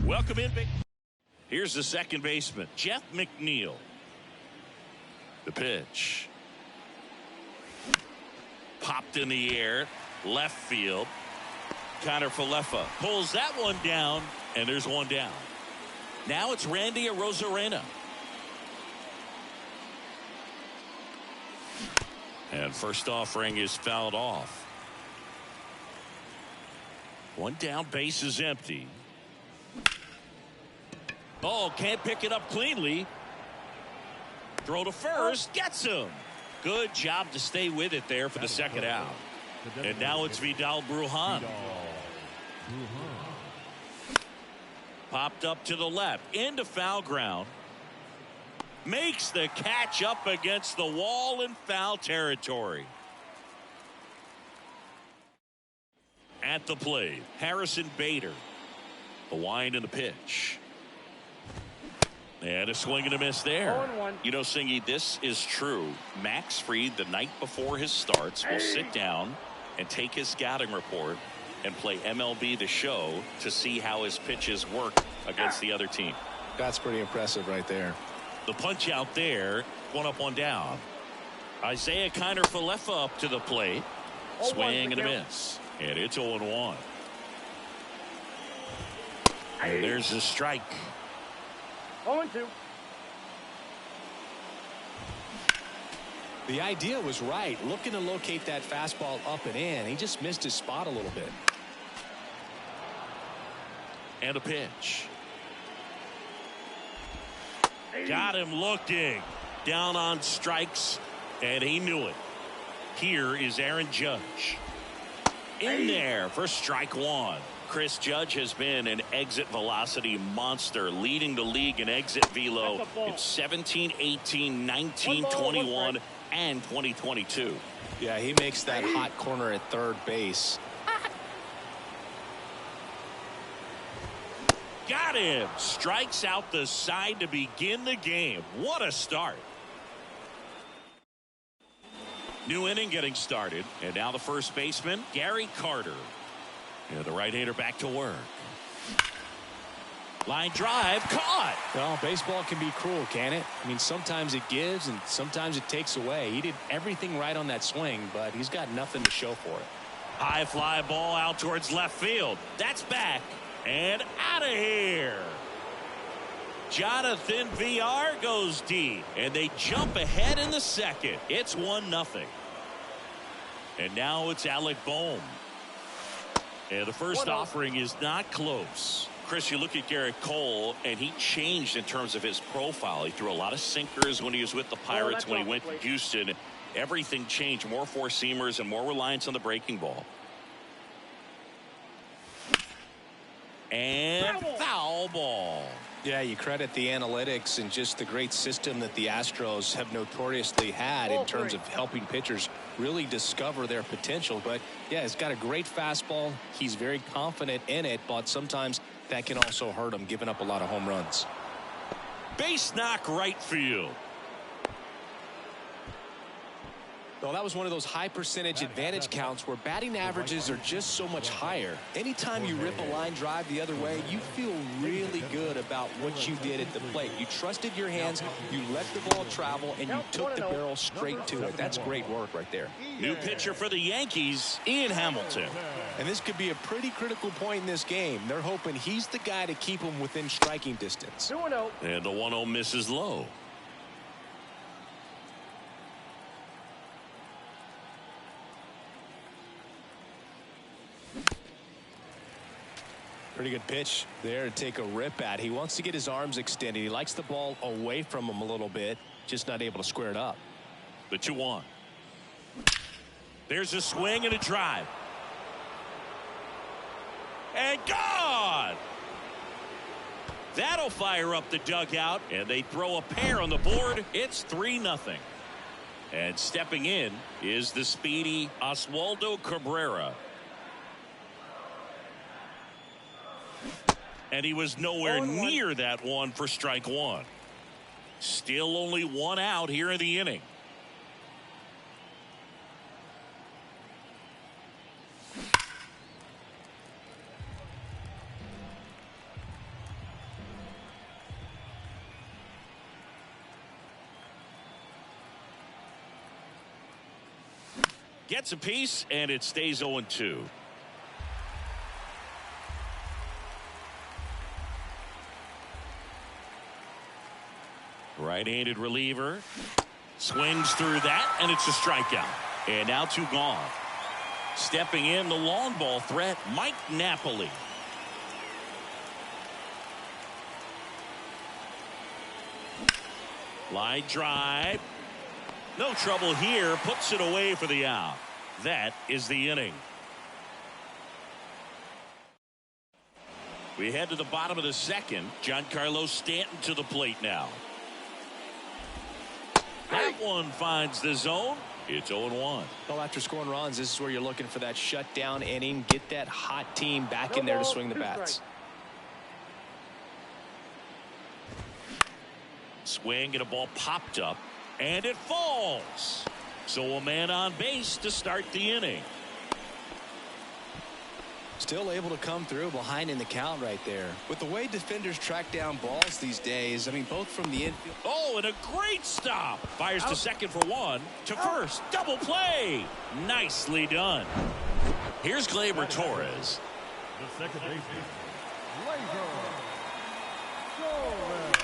Speaker 1: Welcome in. Here's the second baseman, Jeff McNeil. The pitch. Popped in the air. Left field. Connor Falefa pulls that one down, and there's one down. Now it's Randy Arozarena. And first offering is fouled off. One down, base is empty. Oh, can't pick it up cleanly. Throw to first, gets him. Good job to stay with it there for the second out. And now it's Vidal Brujan. Popped up to the left, into foul ground. Makes the catch up against the wall in foul territory. At the plate, Harrison Bader. The wind and the pitch. And a swing and a miss there.
Speaker 4: 0-1.
Speaker 1: You know, Singy, this is true. Max Fried, the night before his starts, will sit down and take his scouting report and play MLB The Show to see how his pitches work against the other team.
Speaker 3: That's pretty impressive right there.
Speaker 1: The punch out there, one up, one down. Isaiah Kiner-Falefa up to the plate. Swing and a miss. And it's 0-1. And there's the strike.
Speaker 4: 0-2.
Speaker 3: The idea was right. Looking to locate that fastball up and in. He just missed his spot a little bit.
Speaker 1: And a pitch. Got him looking. Down on strikes. And he knew it. Here is Aaron Judge. In there for strike one. Chris Judge has been an exit velocity monster, leading the league in exit velo in 17, 18, 19, 21, and 2022.
Speaker 3: Yeah, he makes that hot corner at third base.
Speaker 1: Got him. Strikes out the side to begin the game. What a start. New inning getting started. And now the first baseman, Gary Carter. And the right-hander back to work. Line drive, caught.
Speaker 3: Well, baseball can be cruel, can it? I mean, sometimes it gives and sometimes it takes away. He did everything right on that swing, but he's got nothing to show for it.
Speaker 1: High fly ball out towards left field. That's back and out of here. Jonathan VR goes deep, and they jump ahead in the second. It's 1-0. And now it's Alec Bohm. And the first offering is not close. Chris, you look at Garrett Cole, and he changed in terms of his profile. He threw a lot of sinkers when he was with the Pirates. When he went to Houston, everything changed. More four-seamers and more reliance on the breaking ball. And foul ball.
Speaker 3: Yeah, you credit the analytics and just the great system that the Astros have notoriously had in terms of helping pitchers really discover their potential. But yeah, he's got a great fastball. He's very confident in it, but sometimes that can also hurt him, giving up a lot of home runs.
Speaker 1: Base knock right field.
Speaker 3: Well, that was one of those high percentage advantage counts where batting averages are just so much higher. Anytime you rip a line drive the other way, you feel really good about what you did at the plate. You trusted your hands, you let the ball travel, and you took the barrel straight to it. That's great work right there.
Speaker 1: New pitcher for the Yankees, Ian Hamilton.
Speaker 3: And this could be a pretty critical point in this game. They're hoping he's the guy to keep them within striking distance.
Speaker 4: 2-0.
Speaker 1: And the 1-0 misses low.
Speaker 3: Pretty good pitch there to take a rip at. He wants to get his arms extended. He likes the ball away from him a little bit, just not able to square it up.
Speaker 1: The 2-1. There's a swing and a drive. And gone! That'll fire up the dugout, and they throw a pair on the board. It's 3-0. And stepping in is the speedy Oswaldo Cabrera. And he was nowhere near that one for strike one. Still only one out here in the inning. Gets a piece, and it stays 0-2. Right-handed reliever swings through that, and it's a strikeout. And now 2 gone. Stepping in, the long ball threat, Mike Napoli. Line drive. No trouble here. Puts it away for the out. That is the inning. We head to the bottom of the second. Giancarlo Stanton to the plate now. That one finds the zone, It's 0-1.
Speaker 3: Well, after scoring runs, this is where you're looking for that shutdown inning. Get that hot team back in there to swing the bats.
Speaker 1: Swing and a ball popped up, and it falls. So a man on base to start the inning.
Speaker 3: Still able to come through behind in the count right there. With the way defenders track down balls these days, I mean, both from the infield.
Speaker 1: Oh, and a great stop. Fires to second for one. To first. Double play. Nicely done. Here's Gleyber Torres.
Speaker 2: The second baseman, Gleyber Torres.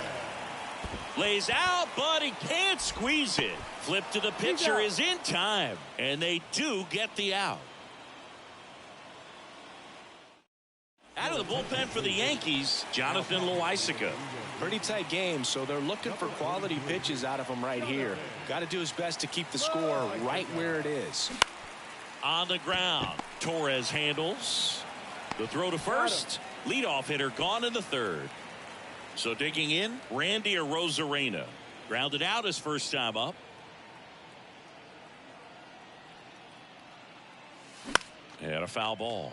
Speaker 1: Lays out, but he can't squeeze it. Flip to the pitcher is in time, and they do get the out. Out of the bullpen for the Yankees, Jonathan Loaisiga.
Speaker 3: Pretty tight game, so they're looking for quality pitches out of him right here. Got to do his best to keep the score right where it is.
Speaker 1: On the ground, Torres handles. The throw to first. Leadoff hitter gone in the third. So digging in, Randy Arozarena. Grounded out his first time up. And a foul ball.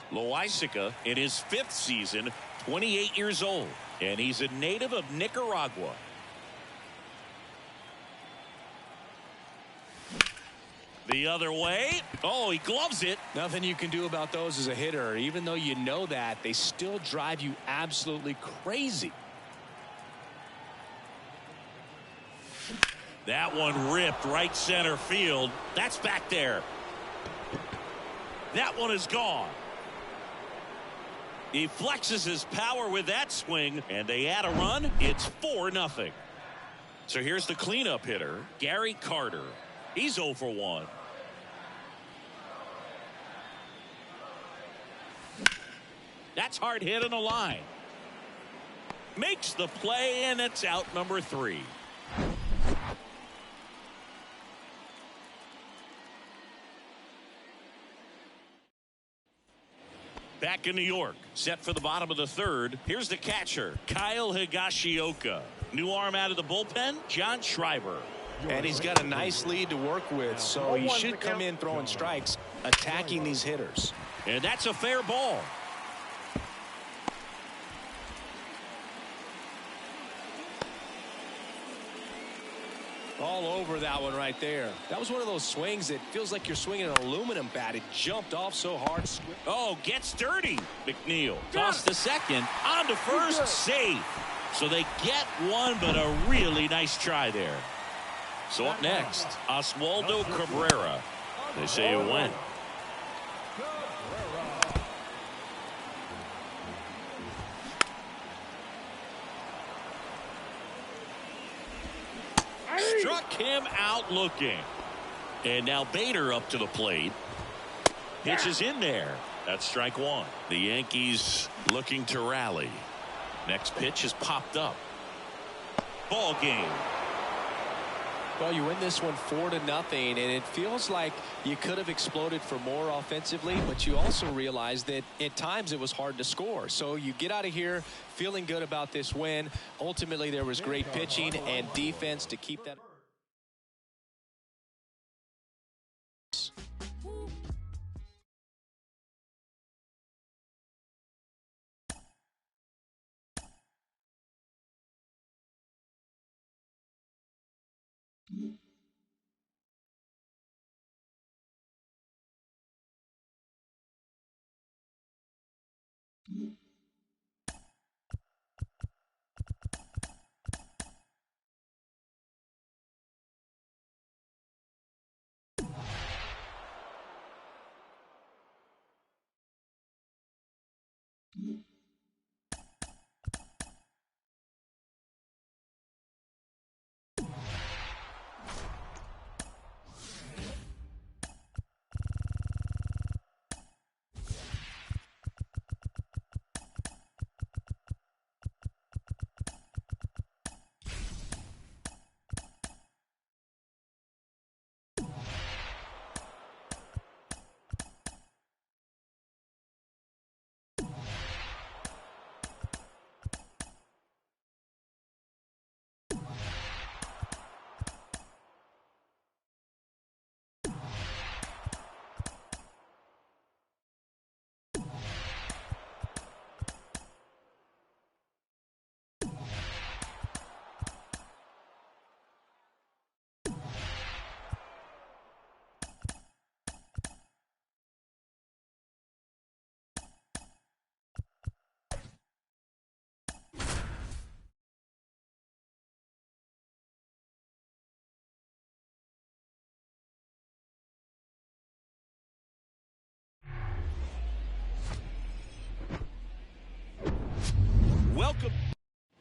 Speaker 1: Loaisiga in his 5th season, 28 years old, and he's a native of Nicaragua. The other way. Oh, he gloves it.
Speaker 3: Nothing you can do about those as a hitter. Even though you know that, they still drive you absolutely crazy.
Speaker 1: That one ripped right center field. That's back there. That one is gone. He flexes his power with that swing, and they add a run. It's 4-0. So here's the cleanup hitter, Gary Carter. He's 0 for 1. That's hard hit in the line. Makes the play, and it's out number 3. Back in New York, set for the bottom of the third. Here's the catcher, Kyle Higashioka. New arm out of the bullpen, John Schreiber.
Speaker 3: And he's got a nice lead to work with, so he should come in throwing strikes, attacking these hitters.
Speaker 1: And that's a fair ball.
Speaker 3: All over that one right there. That was one of those swings that feels like you're swinging an aluminum bat. It jumped off so hard.
Speaker 1: Oh, gets dirty. McNeil toss to second. On to first. Safe. So they get one, but a really nice try there. So up next, Oswaldo Cabrera. They say it went. Struck him out looking. And now Bader up to the plate. Pitches in there. That's strike 1. The Yankees looking to rally. Next pitch is popped up. Ball game.
Speaker 3: Well, you win this one 4-0, and it feels like you could have exploded for more offensively, but you also realize that at times it was hard to score. So you get out of here feeling good about this win. Ultimately, there was great pitching and defense to keep that.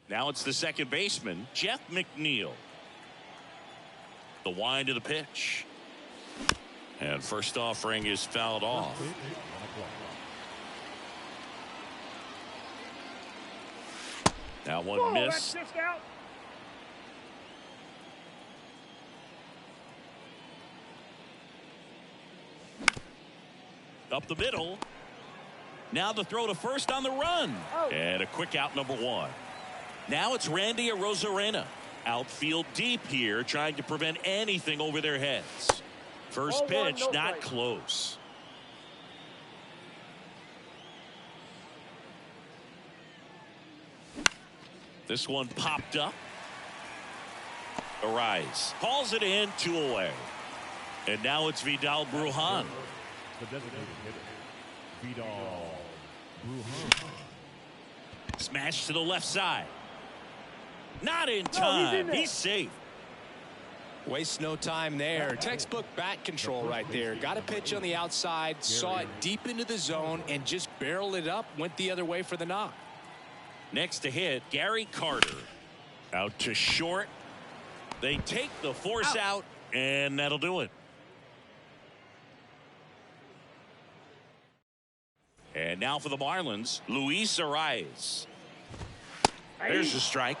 Speaker 1: Now it's the second baseman, Jeff McNeil. The wind of the pitch. And first offering is fouled off. Now one miss.
Speaker 4: That's just out.
Speaker 1: Up the middle. Now the throw to first on the run.
Speaker 4: Oh.
Speaker 1: And a quick out, number one. Now it's Randy Arozarena. Outfield deep here, trying to prevent anything over their heads. First pitch, not close. This one popped up. Arise. Calls it in, 2 away. And now it's Vidal Brujan.
Speaker 2: The designated hitter, Vidal Brujan.
Speaker 1: Smash to the left side. Not in time. He's safe.
Speaker 3: Wastes no time there. Textbook bat control right there. Got a pitch on the outside, saw it deep into the zone, and just barreled it up, went the other way for the knock.
Speaker 1: Next to hit, Gary Carter. Out to short. They take the force out, and that'll do it. And now for the Marlins, Luis Arias. There's a strike.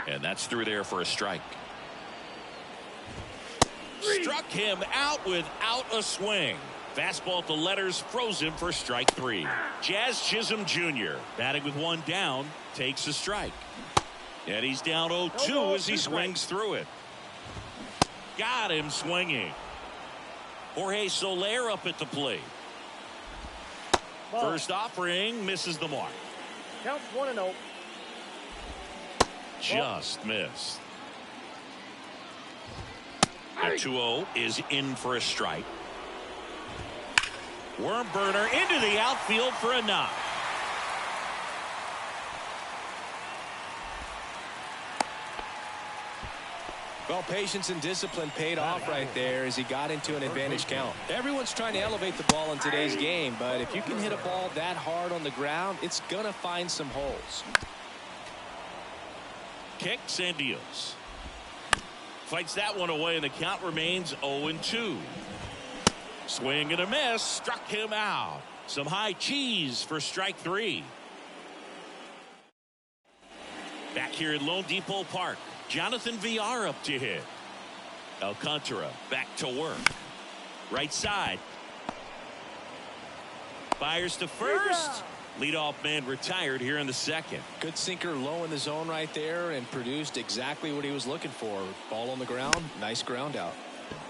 Speaker 1: And that's through there for a strike. Struck him out without a swing. Fastball at the letters, froze him for strike 3. Jazz Chisholm Jr. batting with one down, takes a strike. And he's down 0-2 as he swings through it. Got him swinging. Jorge Soler up at the plate.
Speaker 4: Ball.
Speaker 1: First offering misses the mark.
Speaker 4: Counts 1-0.
Speaker 1: Just missed. The 2-0 is in for a strike. Worm burner into the outfield for a knock.
Speaker 3: Well, patience and discipline paid off right there as he got into an advantage count. Everyone's trying to elevate the ball in today's game, but if you can hit a ball that hard on the ground, it's going to find some holes.
Speaker 1: Kicks and deals. Fights that one away, and the count remains 0-2. Swing and a miss. Struck him out. Some high cheese for strike 3. Back here at Lone Depot Park, Jonathan Villar up to hit. Alcantara back to work. Right side. Fires to first. Leadoff man retired here in the second.
Speaker 3: Good sinker low in the zone right there and produced exactly what he was looking for. Ball on the ground. Nice ground out.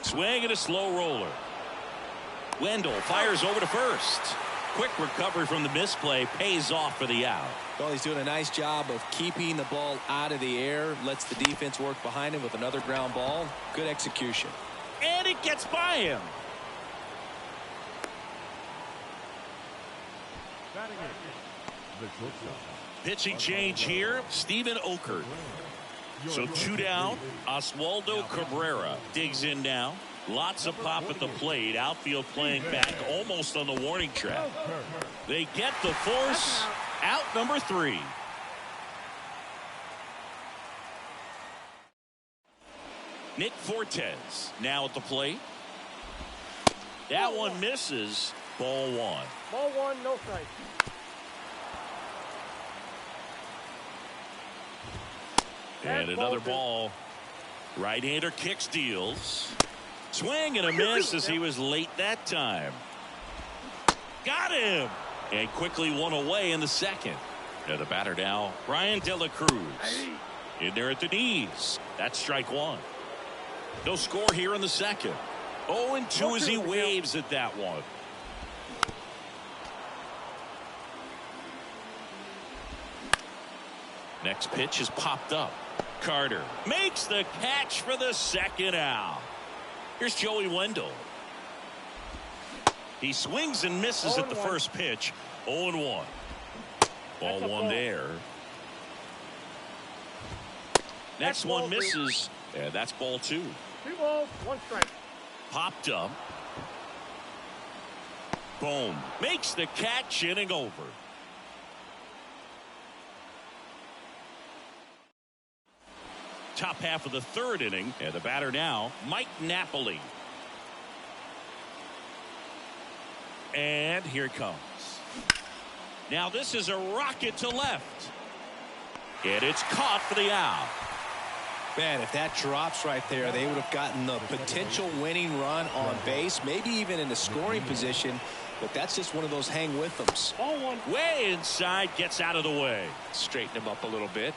Speaker 1: Swing and a slow roller. Wendell fires over to first. Quick recovery from the misplay pays off for the out.
Speaker 3: Well, he's doing a nice job of keeping the ball out of the air. Lets the defense work behind him with another ground ball. Good execution.
Speaker 1: And it gets by him.
Speaker 2: Batting in, the shortstop.
Speaker 1: Pitching change here, Steven Okert. So 2 down. Oswaldo Cabrera digs in now. Lots of pop at the plate. Outfield playing back almost on the warning track. They get the force. Out number 3. Nick Fortes now at the plate. That one misses. Ball 1.
Speaker 4: Ball 1, no strike.
Speaker 1: And another ball. Right-hander kicks, deals. Swing and a miss as he was late that time. Got him. And quickly one away in the second. And the batter now, Brian De La Cruz. In there at the knees. That's strike 1. No score here in the second. 0-2 as he waves at that one. Next pitch is popped up. Carter makes the catch for the second out. Here's Joey Wendell. He swings and misses at the first pitch. 0-1. Ball 1 there. Next one misses. And that's ball 2.
Speaker 4: 2 balls, 1 strike.
Speaker 1: Popped up. Boom. Makes the catch, inning over. top half of the third inning. And the batter now, Mike Napoli. And here it comes. Now this is a rocket to left. And it's caught for the out.
Speaker 3: Man, if that drops right there, they would have gotten the potential winning run on base, maybe even in the scoring position. But that's just one of those hang with thems.
Speaker 4: Ball one.
Speaker 1: Way inside, gets out of the way.
Speaker 3: Straighten him up a little bit.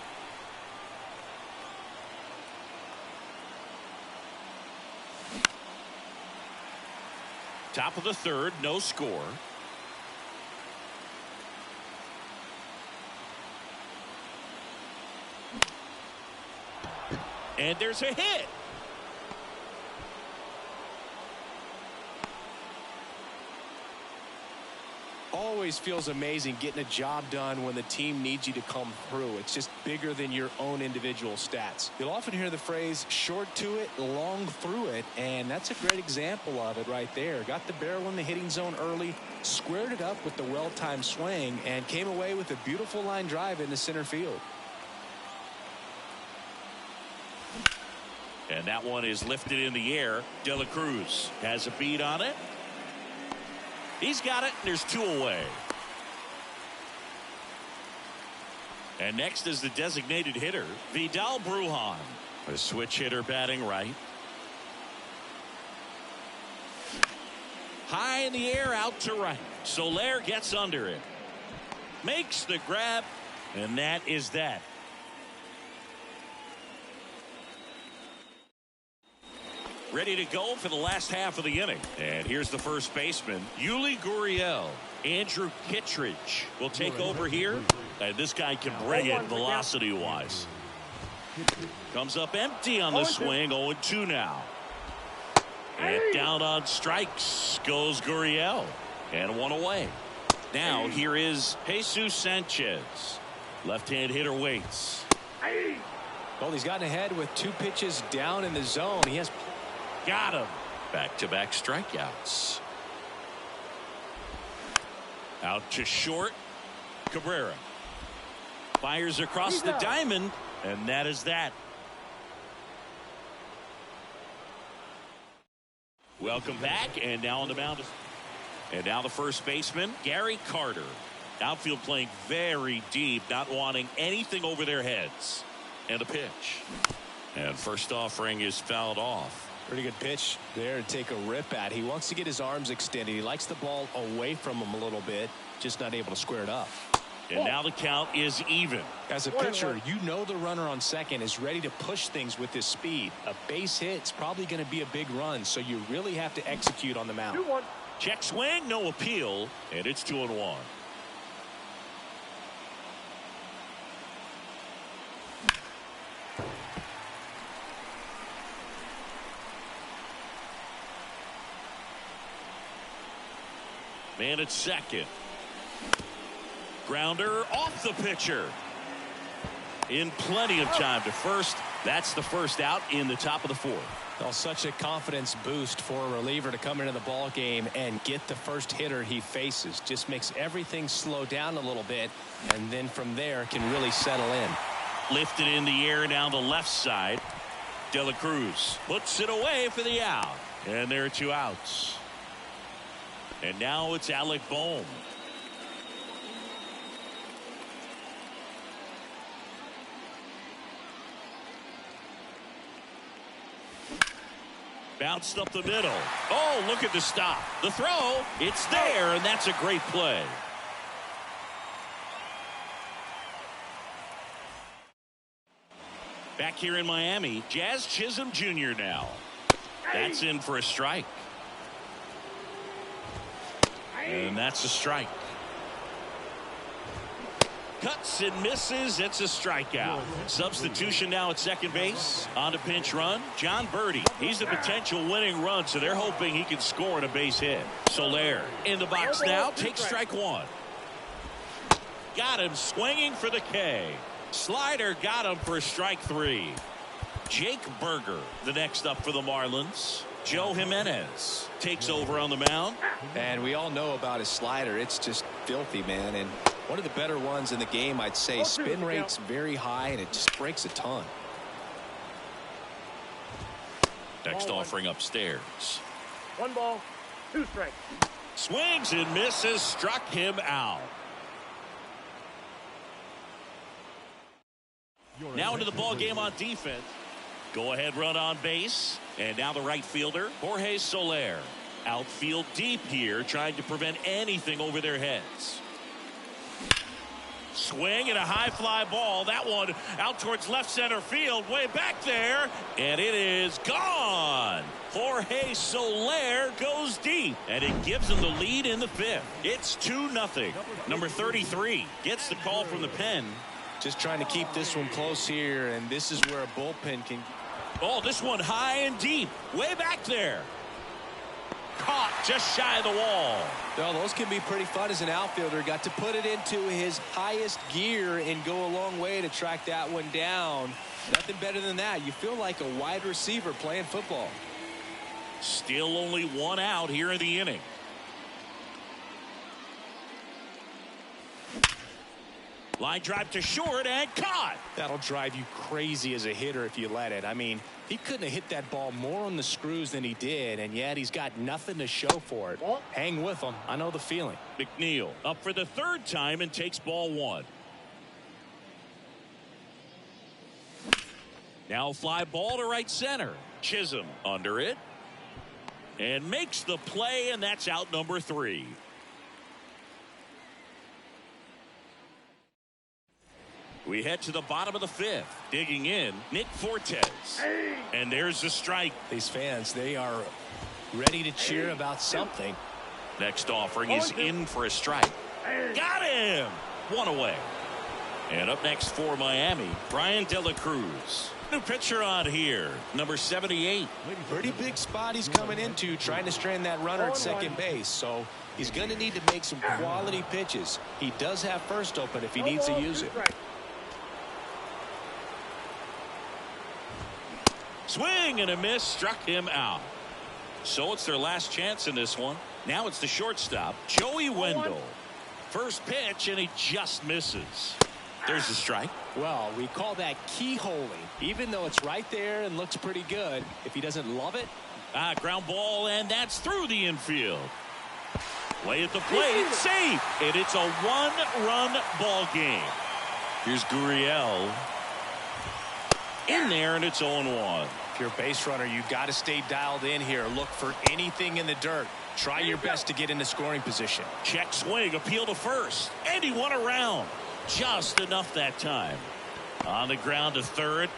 Speaker 1: Top of the third, no score. And there's a hit.
Speaker 3: Always feels amazing getting a job done when the team needs you to come through. It's just bigger than your own individual stats. You'll often hear the phrase short to it, long through it, and that's a great example of it right there. Got the barrel in the hitting zone early, squared it up with the well-timed swing, and came away with a beautiful line drive into center field.
Speaker 1: And that one is lifted in the air. De La Cruz has a beat on it. He's got it, and there's two away. And next is the designated hitter, Vidal Brujan. A switch hitter batting right. High in the air, out to right. Soler gets under it. Makes the grab, and that is that. Ready to go for the last half of the inning. And here's the first baseman, Yuli Gurriel. Andrew Kittredge will take over here. And this guy can bring it velocity-wise. Comes up empty on the swing. 0-2 now. And down on strikes goes Gurriel. And one away. Now here is Jesus Sanchez. Left-hand hitter waits.
Speaker 3: Well, he's gotten ahead with 2 pitches down in the zone. He has...
Speaker 1: Got him. Back-to-back strikeouts. Out to short. Cabrera fires across the diamond, and that is that. Welcome back, and now on the mound. And now the first baseman, Gary Carter. Outfield playing very deep, not wanting anything over their heads. And a pitch. And first offering is fouled off.
Speaker 3: Pretty good pitch there to take a rip at. He wants to get his arms extended. He likes the ball away from him a little bit, just not able to square it up.
Speaker 1: And now the count is even.
Speaker 3: As a pitcher, you know the runner on second is ready to push things with his speed. A base hit's probably going to be a big run, so you really have to execute on the mound.
Speaker 4: 2-1.
Speaker 1: Check swing, no appeal, and it's 2-1. Man at second. Grounder off the pitcher. In plenty of time to first. That's the first out in the top of the fourth.
Speaker 3: Well, such a confidence boost for a reliever to come into the ball game and get the first hitter he faces. Just makes everything slow down a little bit, and then from there can really settle in.
Speaker 1: Lifted in the air down the left side. De La Cruz puts it away for the out. And there are 2 outs. And now it's Alec Bohm. Bounced up the middle. Oh, look at the stop. The throw. It's there, and that's a great play. Back here in Miami, Jazz Chisholm Jr. now. That's in for a strike. And that's a strike. Cuts and misses. It's a strikeout. Substitution now at second base. On a pinch run, John Birdie. He's the potential winning run, so they're hoping he can score on a base hit. Soler in the box now. Takes strike 1. Got him swinging for the K. Slider got him for strike 3. Jake Berger, the next up for the Marlins. Joe Jimenez takes over on the mound.
Speaker 3: And we all know about his slider. It's just filthy, man. And one of the better ones in the game, I'd say. Spin rate's very high, and it just breaks a ton.
Speaker 1: Next
Speaker 4: Ball
Speaker 1: offering upstairs.
Speaker 4: 1 ball, 2 strikes.
Speaker 1: Swings and misses, struck him out. Now into the ball game on defense. Go ahead run on base. And now the right fielder, Jorge Soler. Outfield deep here, trying to prevent anything over their heads. Swing and a high fly ball. That one out towards left center field, way back there, and it is gone. Jorge Soler goes deep, and it gives him the lead in the 5th. It's 2-0. Number 33 gets the call from the pen.
Speaker 3: Just trying to keep this one close here, and this is where a bullpen can.
Speaker 1: Oh, this one high and deep, way back there. Caught just shy of the wall.
Speaker 3: Well, those can be pretty fun as an outfielder. Got to put it into his highest gear and go a long way to track that one down. Nothing better than that. You feel like a wide receiver playing football.
Speaker 1: Still only 1 out here in the inning. Line drive to short and caught.
Speaker 3: That'll drive you crazy as a hitter if you let it. I mean, he couldn't have hit that ball more on the screws than he did, and yet he's got nothing to show for it. Hang with him. I know the feeling.
Speaker 1: McNeil up for the 3rd time and takes ball 1. Now fly ball to right center. Chisholm under it and makes the play, and that's out number 3. We head to the bottom of the 5th. Digging in, Nick Fortes. And there's the strike.
Speaker 3: These fans, they are ready to cheer about something.
Speaker 1: Next offering is in for a strike. Got him! 1 away. And up next for Miami, Brian De La Cruz. New pitcher on here, number 78.
Speaker 3: Pretty big spot he's coming into, trying to strand that runner at second base. So he's going to need to make some quality pitches. He does have first open if he needs to use it.
Speaker 1: Swing and a miss, struck him out. So it's their last chance in this one. Now it's the shortstop, Joey Wendell. First pitch, and he just misses. There's the strike.
Speaker 3: Well, we call that keyholing. Even though it's right there and looks pretty good, if he doesn't love it.
Speaker 1: Ground ball, and that's through the infield. Play at the plate, safe, and it's a 1-run ball game. Here's Gurriel. In there, and it's 0-1.
Speaker 3: If you're a base runner, you got to stay dialed in here. Look for anything in the dirt. Try your best to get into scoring position.
Speaker 1: Check swing, appeal to first, and he won around. Just enough that time. On the ground to third.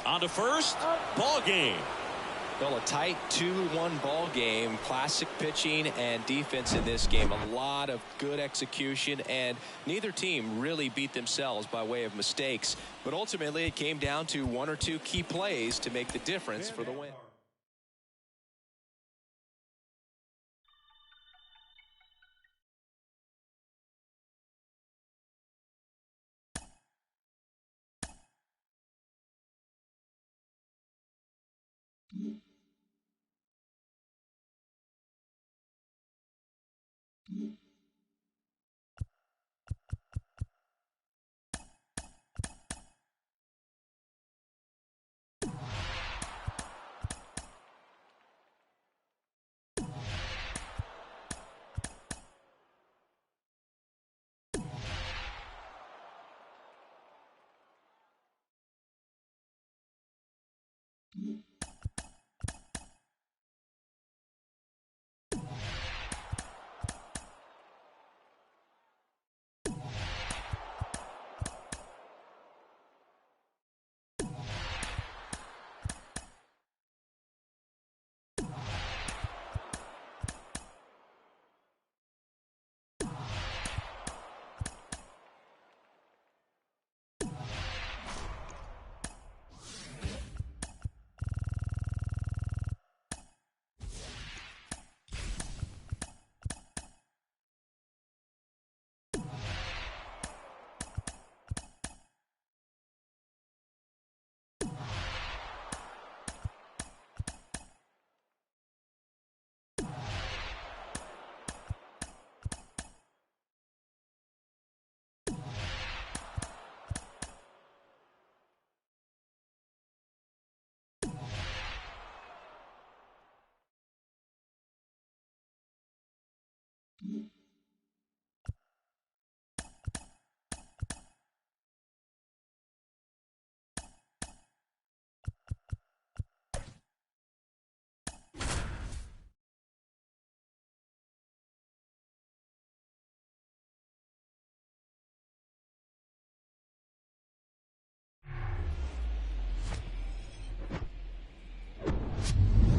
Speaker 1: On to first. Ball game.
Speaker 3: Well, a tight 2-1 ball game. Classic pitching and defense in this game. A lot of good execution, and neither team really beat themselves by way of mistakes. But ultimately, it came down to 1 or 2 key plays to make the difference for the win.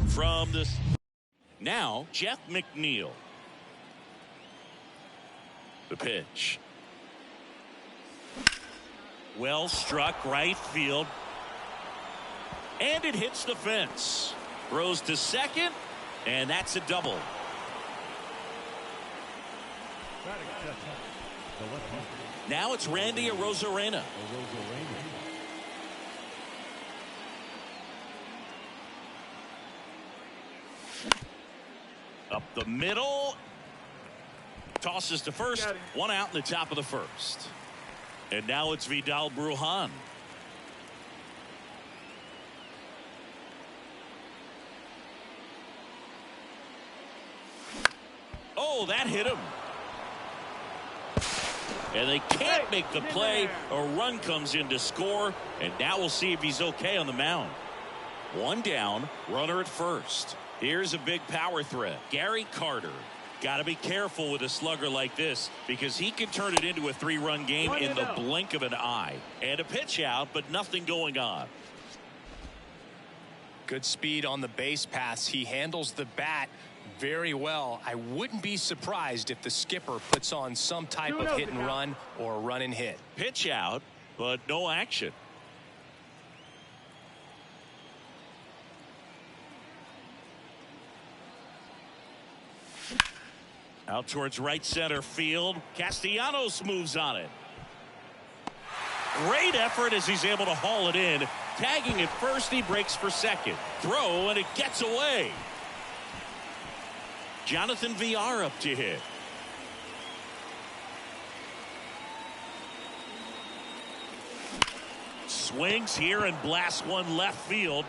Speaker 1: From this, now Jeff McNeil. The pitch. Well struck right field. And it hits the fence. Throws to second, and that's a double. Now it's Randy Arozarena. Up the middle. Tosses to first. One out in the top of the first. And now it's Vidal Brujan. Oh, that hit him. And they can't make the play. A run comes in to score. And now we'll see if he's okay on the mound. One down, runner at first. Here's a big power threat. Gary Carter. Got to be careful with a slugger like this because he can turn it into a 3-run game in the blink of an eye. And a pitch out, but nothing going on.
Speaker 3: Good speed on the base pass. He handles the bat very well. I wouldn't be surprised if the skipper puts on some type of hit and run or run and hit.
Speaker 1: Pitch out, but no action. Out towards right center field. Castellanos moves on it. Great effort as he's able to haul it in. Tagging at first, he breaks for second. Throw, and it gets away. Jonathan Villar up to hit. Swings here and blasts one left field.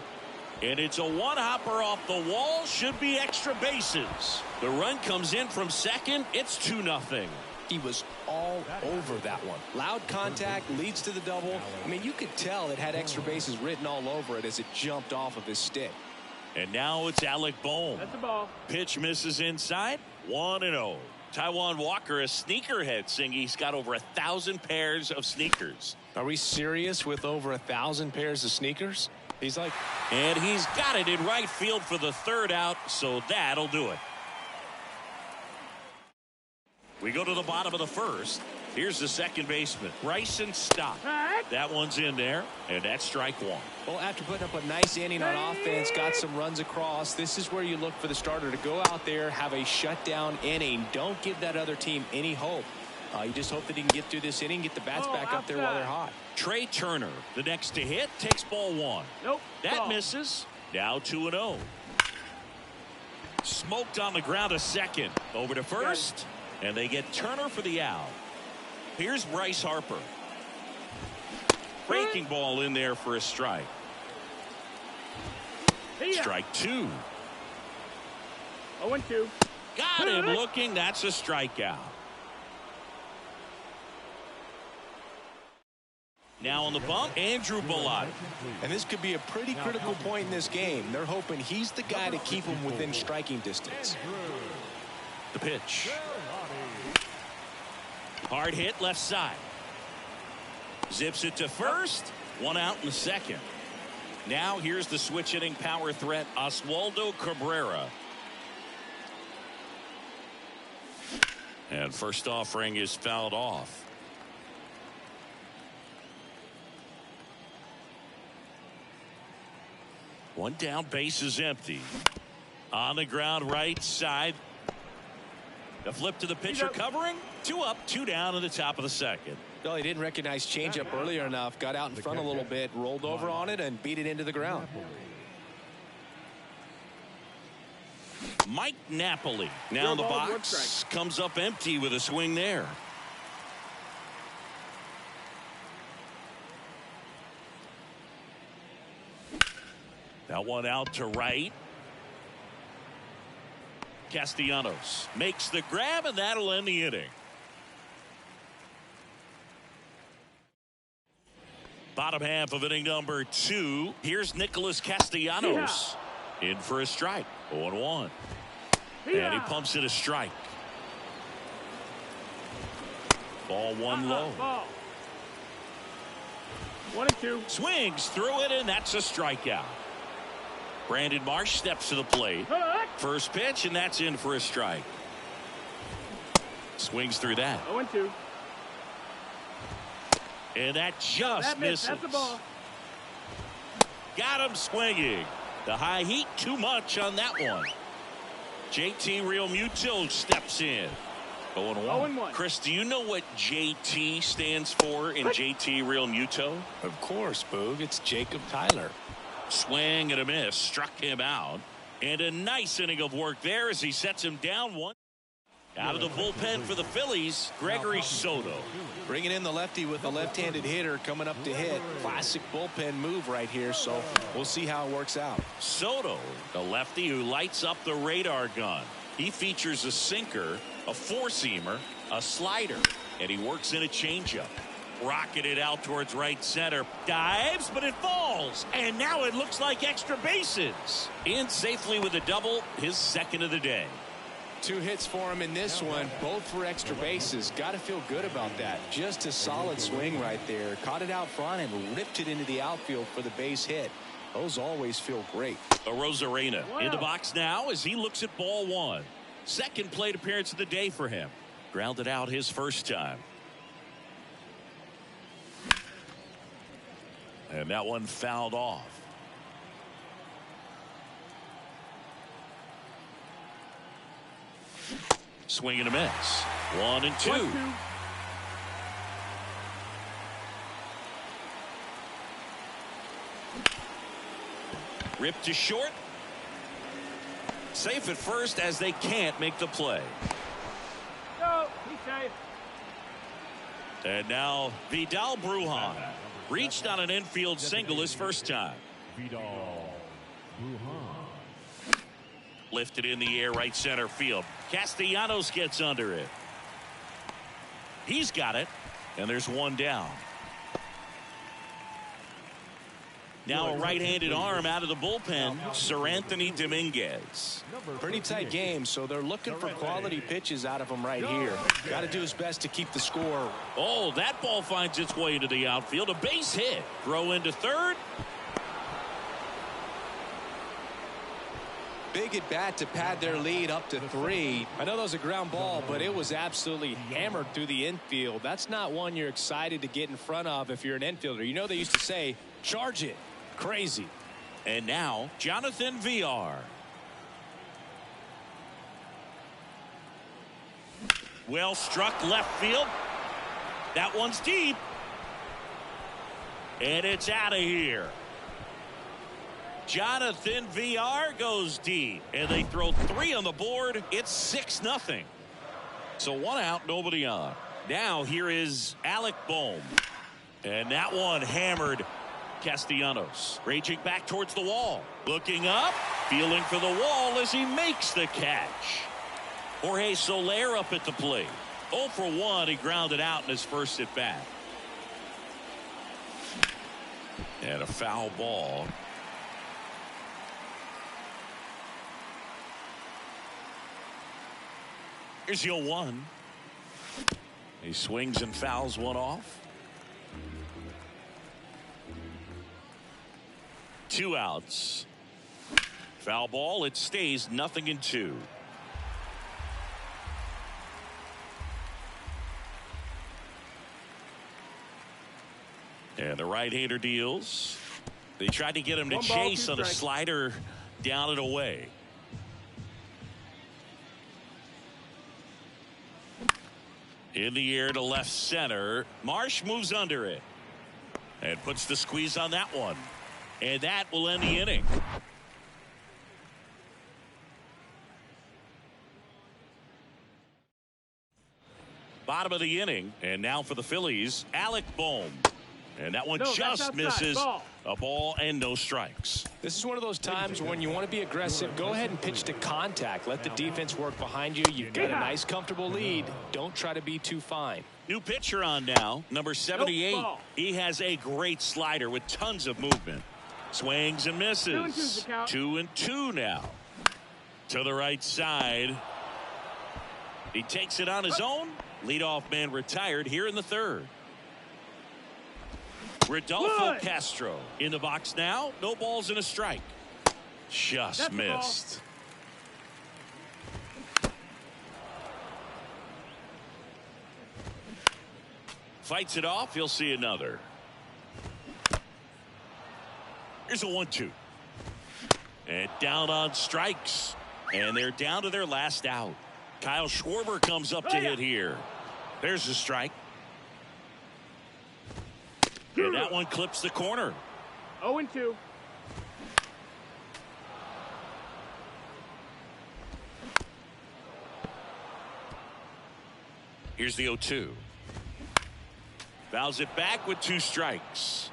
Speaker 1: And it's a one-hopper off the wall. Should be extra bases. The run comes in from second. It's 2-0.
Speaker 3: He was all over that one. Loud contact leads to the double. I mean, you could tell it had extra bases written all over it as it jumped off of his stick.
Speaker 1: And now it's Alec Bohm.
Speaker 4: That's the ball.
Speaker 1: Pitch misses inside. 1-0. Taijuan Walker, a sneakerhead, saying he's got over 1,000 pairs of sneakers.
Speaker 3: Are we serious with over 1,000 pairs of sneakers? He's like,
Speaker 1: and he's got it in right field for the third out, so that'll do it. We go to the bottom of the first. Here's the second baseman, Bryson Stott. That one's in there, and that's strike one.
Speaker 3: Well, after putting up a nice inning on offense, got some runs across, this is where you look for the starter to go out there, have a shutdown inning. Don't give that other team any hope. You just hope that he can get through this inning, get the bats back up there while they're hot.
Speaker 1: Trey Turner, the next to hit, takes ball one.
Speaker 4: Nope.
Speaker 1: That misses. Now 2-0. Smoked on the ground a second. Over to first. And they get Turner for the out. Here's Bryce Harper. Breaking ball in there for a strike. Strike two.
Speaker 4: 0-2.
Speaker 1: Got him looking. That's a strikeout. Now on the bump, Andrew Bellotti.
Speaker 3: And this could be a pretty critical point in this game. They're hoping he's the guy to keep him within striking distance.
Speaker 1: The pitch. Hard hit left side. Zips it to first. One out in the second. Now here's the switch hitting power threat, Oswaldo Cabrera. And first offering is fouled off. One down, base is empty. On the ground right side. The flip to the pitcher covering. 2 up, 2 down in the top of the second.
Speaker 3: Well, he didn't recognize changeup earlier enough. Got out in front a little bit, rolled over on it, and beat it into the ground.
Speaker 1: Mike Napoli now in the box. Comes up empty with a swing there. That one out to right. Castellanos makes the grab, and that'll end the inning. Bottom half of inning number 2. Here's Nicholas Castellanos in for a strike. 0-1. And he pumps it a strike. Ball one low.
Speaker 4: Ball. 1-2.
Speaker 1: Swings through it, and that's a strikeout. Brandon Marsh steps to the plate. First pitch, and that's in for a strike. Swings through that.
Speaker 4: 0-2.
Speaker 1: And that just misses.
Speaker 4: That's the ball.
Speaker 1: Got him swinging. The high heat, too much on that one. JT Realmuto steps in. 0-1. Chris, do you know what JT stands for in JT Realmuto?
Speaker 3: Of course, Boog. It's Jacob Tyler.
Speaker 1: Swing and a miss. Struck him out. And a nice inning of work there as he sets him down 1. Out of the bullpen for the Phillies, Gregory Soto.
Speaker 3: Bringing in the lefty with a left-handed hitter coming up to hit. Classic bullpen move right here, so we'll see how it works out.
Speaker 1: Soto, the lefty who lights up the radar gun. He features a sinker, a four-seamer, a slider, and he works in a changeup. Rocketed out towards right center. Dives, but it falls. And now it looks like extra bases. In safely with a double, his second of the day.
Speaker 3: 2 hits for him in this one, both for extra bases. Got to feel good about that. Just a solid swing right there. Caught it out front and ripped it into the outfield for the base hit. Those always feel great.
Speaker 1: Arozarena in the box now as he looks at ball 1. Second plate appearance of the day for him. Grounded out his first time. And that one fouled off. Swing and a miss. 1-2. Ripped to short. Safe at first as they can't make the play.
Speaker 4: Go. He's safe.
Speaker 1: And now Vidal Brujan reached on an infield single his first time.
Speaker 2: Vidal Brujan.
Speaker 1: Lifted in the air right center field. Castellanos gets under it. He's got it. And there's one down. Now a right-handed arm out of the bullpen, Sir Anthony Dominguez.
Speaker 3: Pretty tight game, so they're looking for quality pitches out of him right here. Got to do his best to keep the score.
Speaker 1: Oh, that ball finds its way into the outfield. A base hit. Throw into third.
Speaker 3: Big at bat to pad their lead up to 3. I know that was a ground ball, but it was absolutely hammered through the infield. That's not one you're excited to get in front of if you're an infielder. You know they used to say, charge it. Crazy.
Speaker 1: And now Jonathan VR. Well struck left field. That one's deep. And it's out of here. Jonathan VR goes deep. And they throw 3 on the board. It's 6-0. So 1 out, nobody on. Now here is Alec Bohm. And that one hammered Castellanos. Raging back towards the wall. Looking up. Feeling for the wall as he makes the catch. Jorge Soler up at the plate. 0 for 1. He grounded out in his first at bat. And a foul ball. Here's 0-1. He swings and fouls one off. 2 outs. Foul ball. It stays 0-2. And the right-hander deals. They tried to get him to chase on a slider down and away. In the air to left center. Marsh moves under it. And puts the squeeze on that one. And that will end the inning. Bottom of the inning. And now for the Phillies, Alec Bohm. And that one
Speaker 4: No, that's
Speaker 1: just
Speaker 4: outside.
Speaker 1: misses.
Speaker 4: Ball.
Speaker 1: A ball and no strikes.
Speaker 3: This is one of those times when you want to be aggressive. Go ahead and pitch to contact. Let the defense work behind you. You've got a nice, comfortable lead. Don't try to be too fine.
Speaker 1: New pitcher on now, number 78.
Speaker 4: Nope, ball.
Speaker 1: He has a great slider with tons of movement. Swings and misses. 2-2 now. To the right side. He takes it on his own. Leadoff man retired here in the third. Rodolfo Castro in the box now. No balls and a strike. Just missed. Fights it off. He'll see another. Here's a 1-2. And down on strikes. And they're down to their last out. Kyle Schwarber comes up to hit here. There's a strike. And that one clips the corner.
Speaker 4: 0-2.
Speaker 1: Here's the 0-2. Fouls it back with 2 strikes.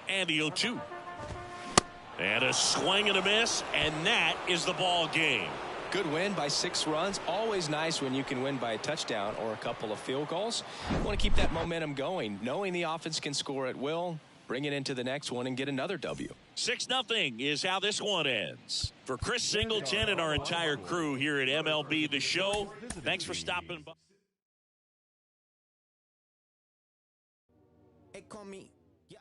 Speaker 1: And the 0-2. And a swing and a miss, and that is the ball game.
Speaker 3: Good win by 6 runs. Always nice when you can win by a touchdown or a couple of field goals. You want to keep that momentum going, knowing the offense can score at will, bring it into the next one and get another W.
Speaker 1: 6-0 is how this one ends. For Chris Singleton and our entire crew here at MLB The Show, thanks for stopping by.
Speaker 5: Hey, call me. Yeah.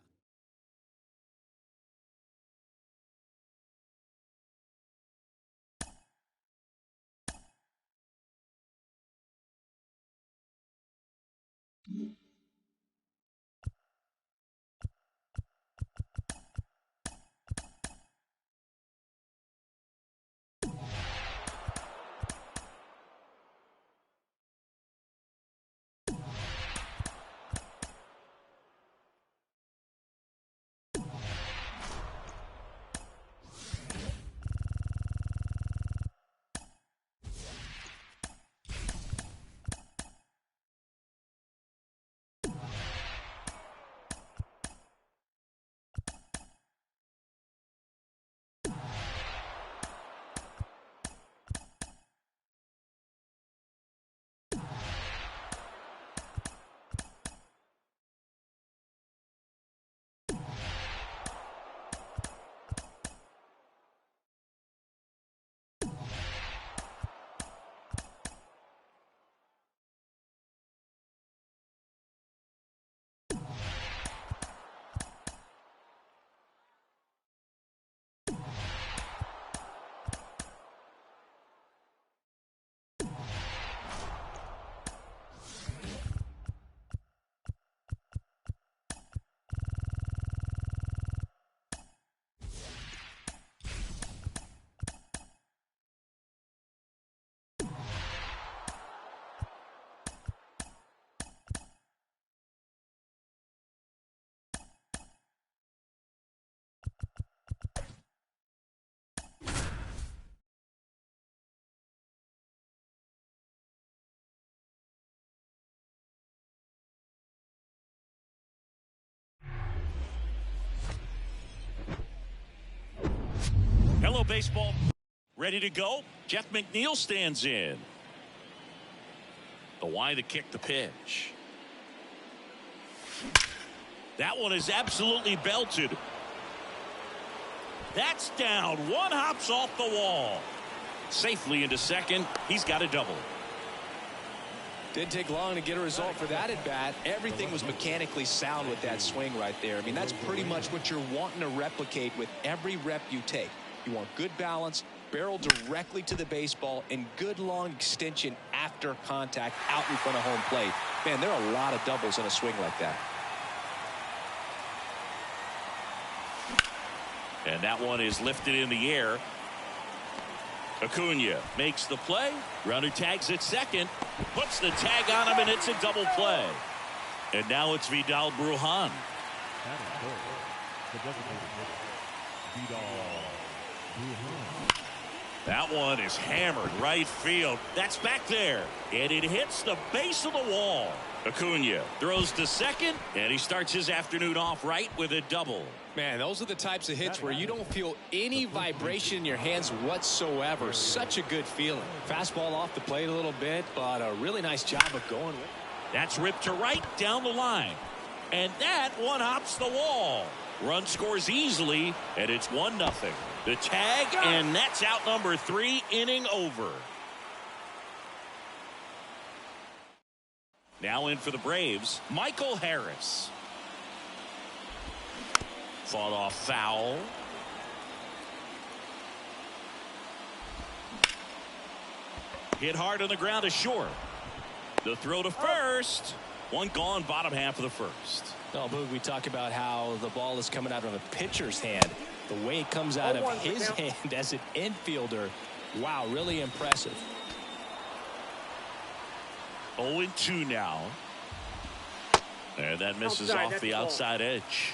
Speaker 1: Hello, baseball. Ready to go? Jeff McNeil stands in. The Y to kick the pitch. That one is absolutely belted. That's down. One hops off the wall. Safely into second. He's got a double.
Speaker 3: Didn't take long to get a result for that at bat. Everything was mechanically sound with that swing right there. I mean, that's pretty much what you're wanting to replicate with every rep you take. You want good balance, barrel directly to the baseball, and good long extension after contact out in front of home plate. Man, there are a lot of doubles in a swing like that.
Speaker 1: And that one is lifted in the air. Acuna makes the play. Runner tags at second. Puts the tag on him, and it's a double play. And now it's Vidal Brujan.
Speaker 2: That is goal. The designated hitter, Vidal Brujan.
Speaker 1: That one is hammered right field. That's back there. And it hits the base of the wall. Acuna throws to second, and he starts his afternoon off right with a double.
Speaker 3: Man, those are the types of hits where you don't feel any vibration in your hands whatsoever. Such a good feeling. Fastball off the plate a little bit, but a really nice job of going with it.
Speaker 1: That's ripped to right down the line. And that one hops the wall. Run scores easily, and it's 1-0. The tag, and that's out number 3, inning over. Now in for the Braves, Michael Harris. Fought off foul. Hit hard on the ground to short. The throw to first. One gone, bottom half of the first.
Speaker 3: Oh, Boog, we talk about how the ball is coming out of a pitcher's hand. The way it comes out of his hand as an infielder. Wow, really impressive.
Speaker 1: 0-2 now. And that misses off the outside edge.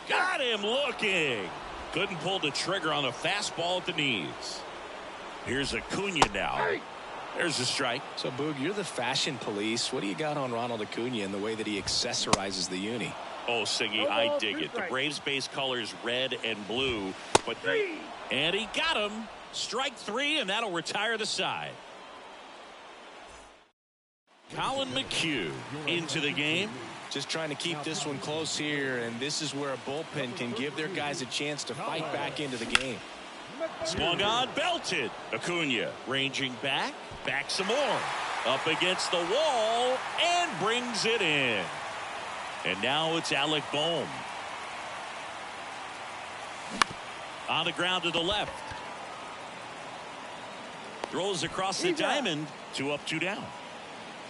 Speaker 1: Got him looking. Couldn't pull the trigger on the fastball at the knees. Here's Acuna now. There's a strike.
Speaker 3: So, Boog, you're the fashion police. What do you got on Ronald Acuna and the way that he accessorizes the uni?
Speaker 1: Oh, Siggy, I dig it. The Braves base colors red and blue. But and he got him. Strike 3, and that'll retire the side. Colin McHugh into the game.
Speaker 3: Just trying to keep this one close here, and this is where a bullpen can give their guys a chance to fight back into the game.
Speaker 1: Swung on, belted. Acuna ranging back some more. Up against the wall, and brings it in. And now it's Alec Bohm. On the ground to the left. Throws across the diamond. 2 up, 2 down.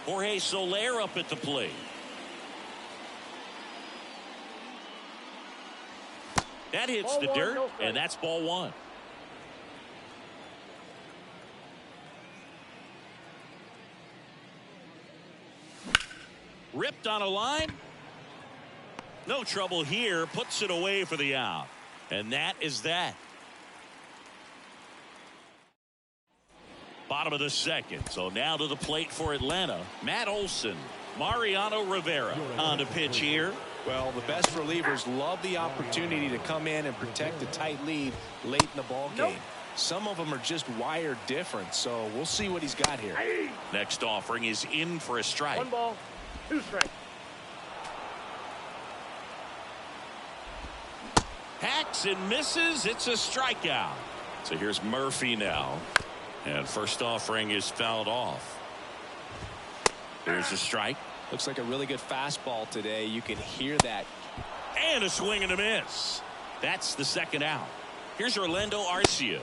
Speaker 1: Jorge Soler up at the plate. That hits the dirt, and that's ball 1. Ripped on a line. No trouble here. Puts it away for the out. And that is that. Bottom of the second. So now to the plate for Atlanta. Matt Olson. Mariano Rivera on the pitch here.
Speaker 3: Well, the best relievers love the opportunity to come in and protect a tight lead late in the ball game. Some of them are just wired different, so we'll see what he's got here.
Speaker 1: Next offering is in for a strike.
Speaker 4: 1 ball, 2 strikes.
Speaker 1: Hacks and misses. It's a strikeout. So here's Murphy now. And first offering is fouled off. There's a strike.
Speaker 3: Looks like a really good fastball today. You can hear that.
Speaker 1: And a swing and a miss. That's the second out. Here's Orlando Arcia.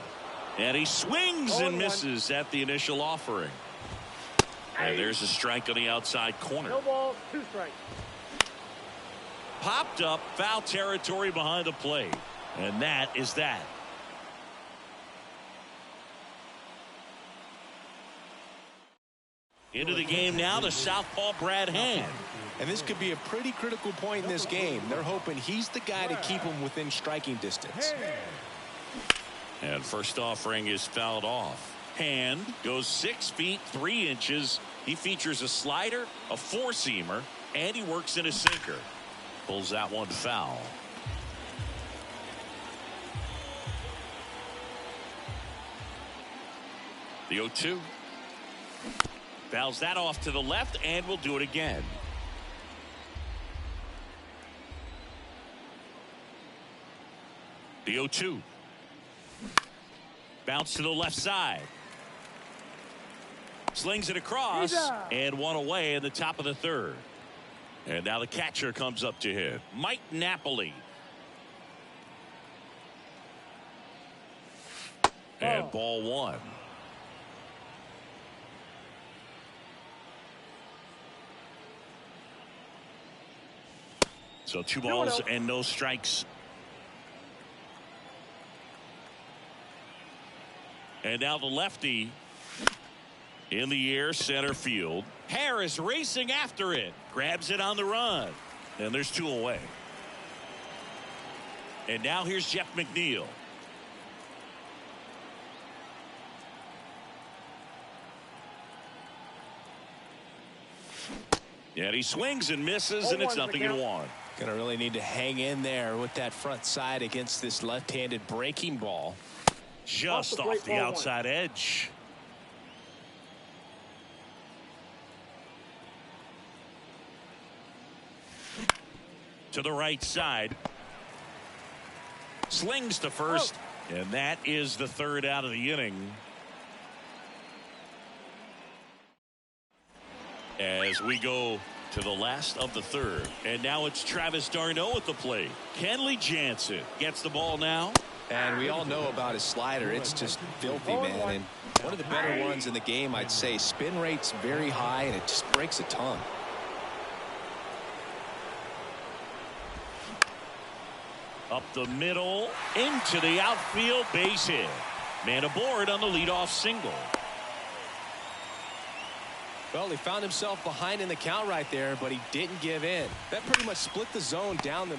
Speaker 1: And he swings and misses at the initial offering. And there's a strike on the outside corner.
Speaker 4: No ball, 2 strikes.
Speaker 1: Popped up, foul territory behind the plate. And that is that. Into the game now, the southpaw Brad Hand.
Speaker 3: And this could be a pretty critical point in this game. They're hoping he's the guy to keep them within striking distance.
Speaker 1: And first offering is fouled off. Hand goes 6 feet 3 inches. He features a slider, a 4-seamer, and he works in a sinker. Pulls that one foul. The 0-2. Fouls that off to the left, and we'll do it again. The 0-2. Bounce to the left side. Slings it across, and one away in the top of the third. And now the catcher comes up to hit. Mike Napoli. And ball 1. So 2 balls and no strikes. And now the lefty. In the air, center field.
Speaker 3: Harris racing after it.
Speaker 1: Grabs it on the run. And there's 2 away. And now here's Jeff McNeil. And he swings and misses, and it's 0-1.
Speaker 3: Gonna really need to hang in there with that front side against this left-handed breaking ball.
Speaker 1: Just off the outside edge. To the right side. Slings to first. And that is the 3rd out of the inning. As we go to the last of the 3rd. And now it's Travis d'Arnaud at the plate. Kenley Jansen gets the ball now.
Speaker 3: And we all know about his slider. It's just filthy, man. And one of the better ones in the game, I'd say. Spin rate's very high, and it just breaks a ton.
Speaker 1: Up the middle, into the outfield, base hit. Man aboard on the leadoff single.
Speaker 3: Well, he found himself behind in the count right there, but he didn't give in. That pretty much split the zone down the...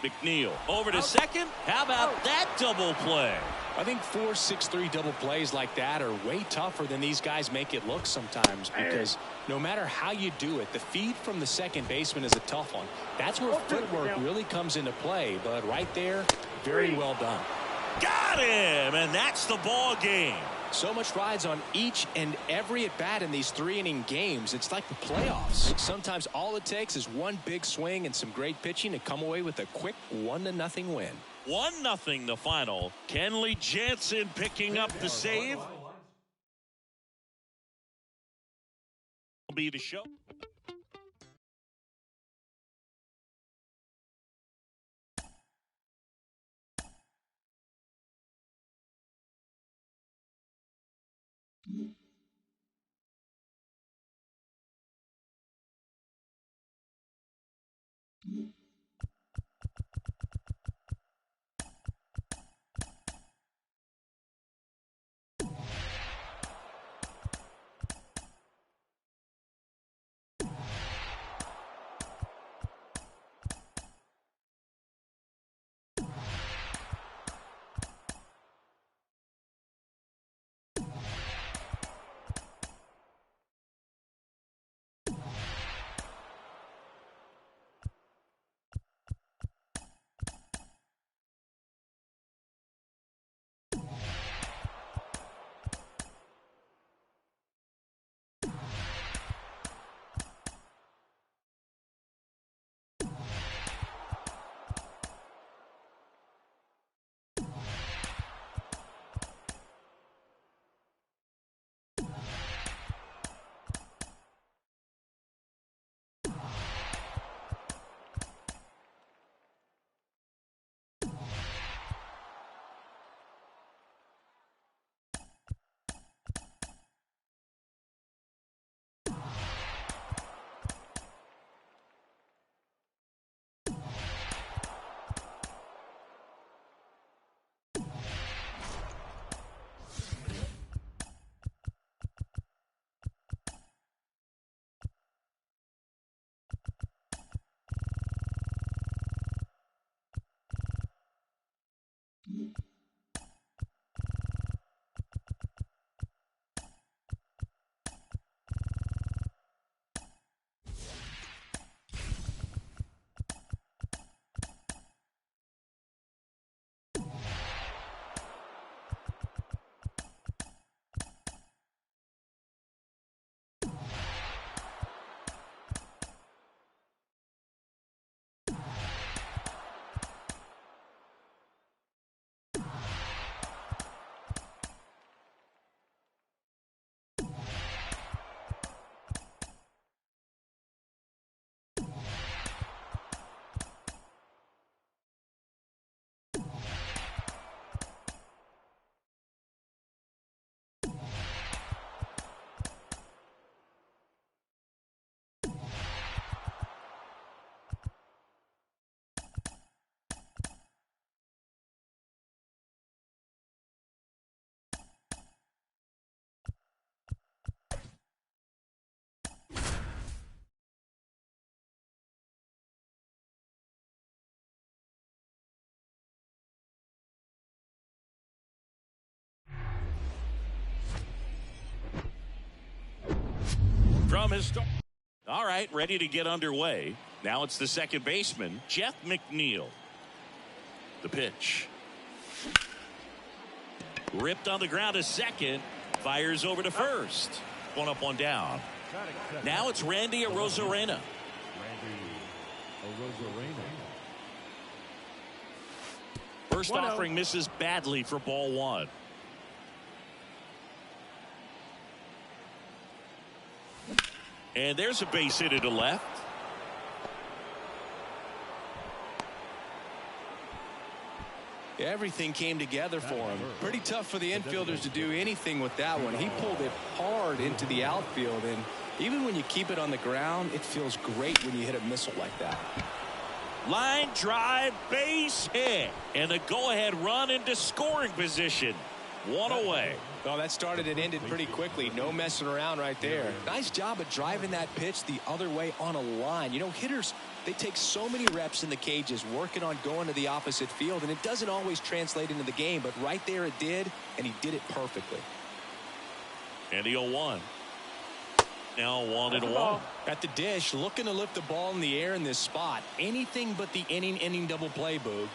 Speaker 1: McNeil over to second. How about that double play?
Speaker 3: I think 4-6-3 double plays like that are way tougher than these guys make it look sometimes, because no matter how you do it, the feed from the second baseman is a tough one. That's where footwork really comes into play, but right there, very well done.
Speaker 1: Got him, and that's the ball game.
Speaker 3: So much rides on each and every at-bat in these 3-inning games. It's like the playoffs. Sometimes all it takes is one big swing and some great pitching to come away with a quick 1-0 win.
Speaker 1: 1-0 the final. Kenley Jansen picking up the save. Will be the show. from his start. All right, ready to get underway. Now it's the second baseman, Jeff McNeil. The pitch. Ripped on the ground to second. Fires over to first. One up, one down. Now it's Randy Arozarena. First offering misses badly for ball one. And there's a base hit to the left.
Speaker 3: Everything came together for him. Pretty tough for the infielders to do anything with that one. He pulled it hard into the outfield, and even when you keep it on the ground, it feels great when you hit a missile like that.
Speaker 1: Line drive, base hit, and a go-ahead run into scoring position. One away.
Speaker 3: Well, that started and ended pretty quickly. No messing around right there. Nice job of driving that pitch the other way on a line. You know, hitters, they take so many reps in the cages working on going to the opposite field, and it doesn't always translate into the game, but right there it did, and he did it perfectly.
Speaker 1: And the 0-1. Now 1-1.
Speaker 3: At the dish, looking to lift the ball in the air in this spot. Anything but the inning double play, Boog.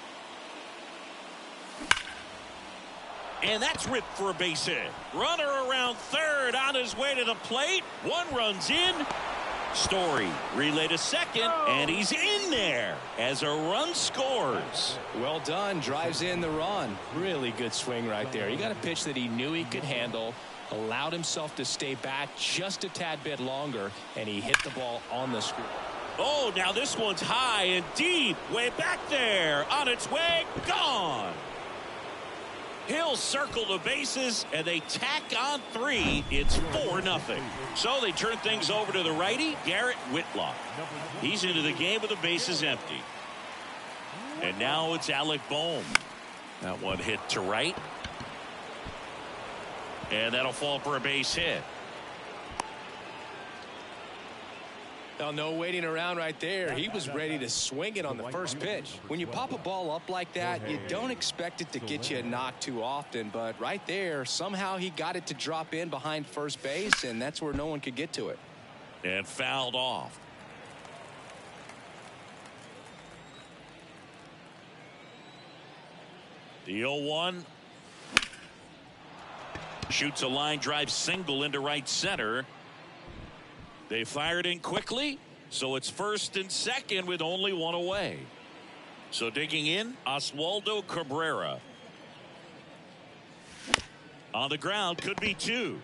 Speaker 1: And that's ripped for a base hit. Runner around third on his way to the plate. One runs in. Story relay to second, and he's in there as a run scores.
Speaker 3: Well done. Drives in the run. Really good swing right there. He got a pitch that he knew he could handle, allowed himself to stay back just a tad bit longer, and he hit the ball on the screw.
Speaker 1: Oh, now this one's high and deep. Way back there. On its way. Gone. He'll circle the bases, and they tack on 3. It's 4-0. So they turn things over to the righty, Garrett Whitlock. He's into the game with the bases empty. And now it's Alec Bohm. That one hit to right. And that'll fall for a base hit.
Speaker 3: Now, no waiting around right there. He was ready to swing it on the first pitch. When you pop a ball up like that, you don't expect it to get you a knock too often. But right there, somehow he got it to drop in behind first base, and that's where no one could get to it.
Speaker 1: And fouled off. The 0-1. Shoots a line drive single into right center. They fired in quickly, so it's first and second with only one away. So digging in, Oswaldo Cabrera. On the ground, could be 2.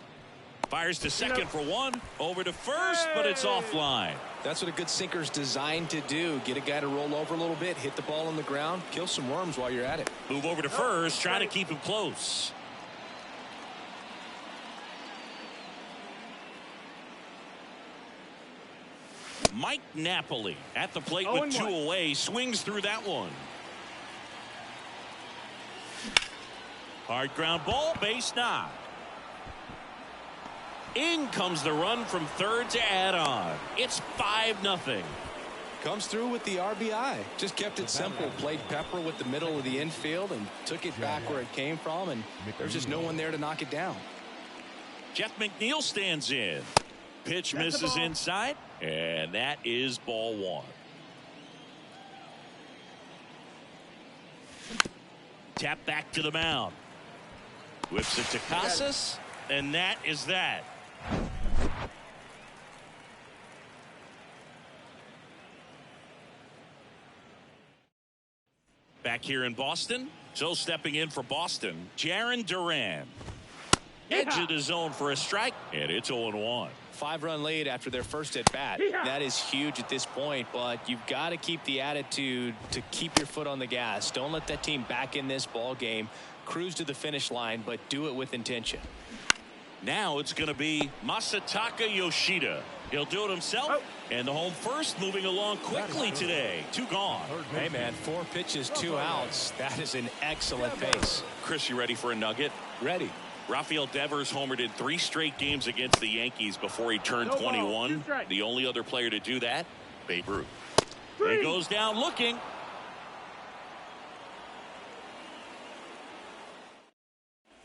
Speaker 1: Fires to second for 1. Over to first, but it's offline.
Speaker 3: That's what a good sinker's designed to do. Get a guy to roll over a little bit, hit the ball on the ground, kill some worms while you're at it.
Speaker 1: Move over to first, trying to keep him close. Mike Napoli at the plate with 2 away, swings through that one. Hard ground ball, base knock. In comes the run from third to add on. It's 5-0.
Speaker 3: Comes through with the RBI. Just kept it simple. Played pepper with the middle of the infield and took it back where it came from, and there's just no one there to knock it down.
Speaker 1: Jeff McNeil stands in. Pitch misses inside, and that is ball 1. Tap back to the mound. Whips it to Casas, and that is that. Back here in Boston, so stepping in for Boston, Jarren Duran. Edge of the zone for a strike, and it's 0-1.
Speaker 3: 5-run lead after their first at bat. That is huge at this point, but you've got to keep the attitude to keep your foot on the gas. Don't let that team back in this ball game. Cruise to the finish line, but do it with intention.
Speaker 1: Now it's going to be Masataka Yoshida. He'll do it himself, and the home first moving along quickly today. 2 gone.
Speaker 3: Hey, man, 4 pitches, 2 outs. That is an excellent pace.
Speaker 1: Chris, you ready for a nugget?
Speaker 3: Ready.
Speaker 1: Rafael Devers homered in 3 straight games against the Yankees before he turned 21. The only other player to do that, Babe Ruth. He goes down looking.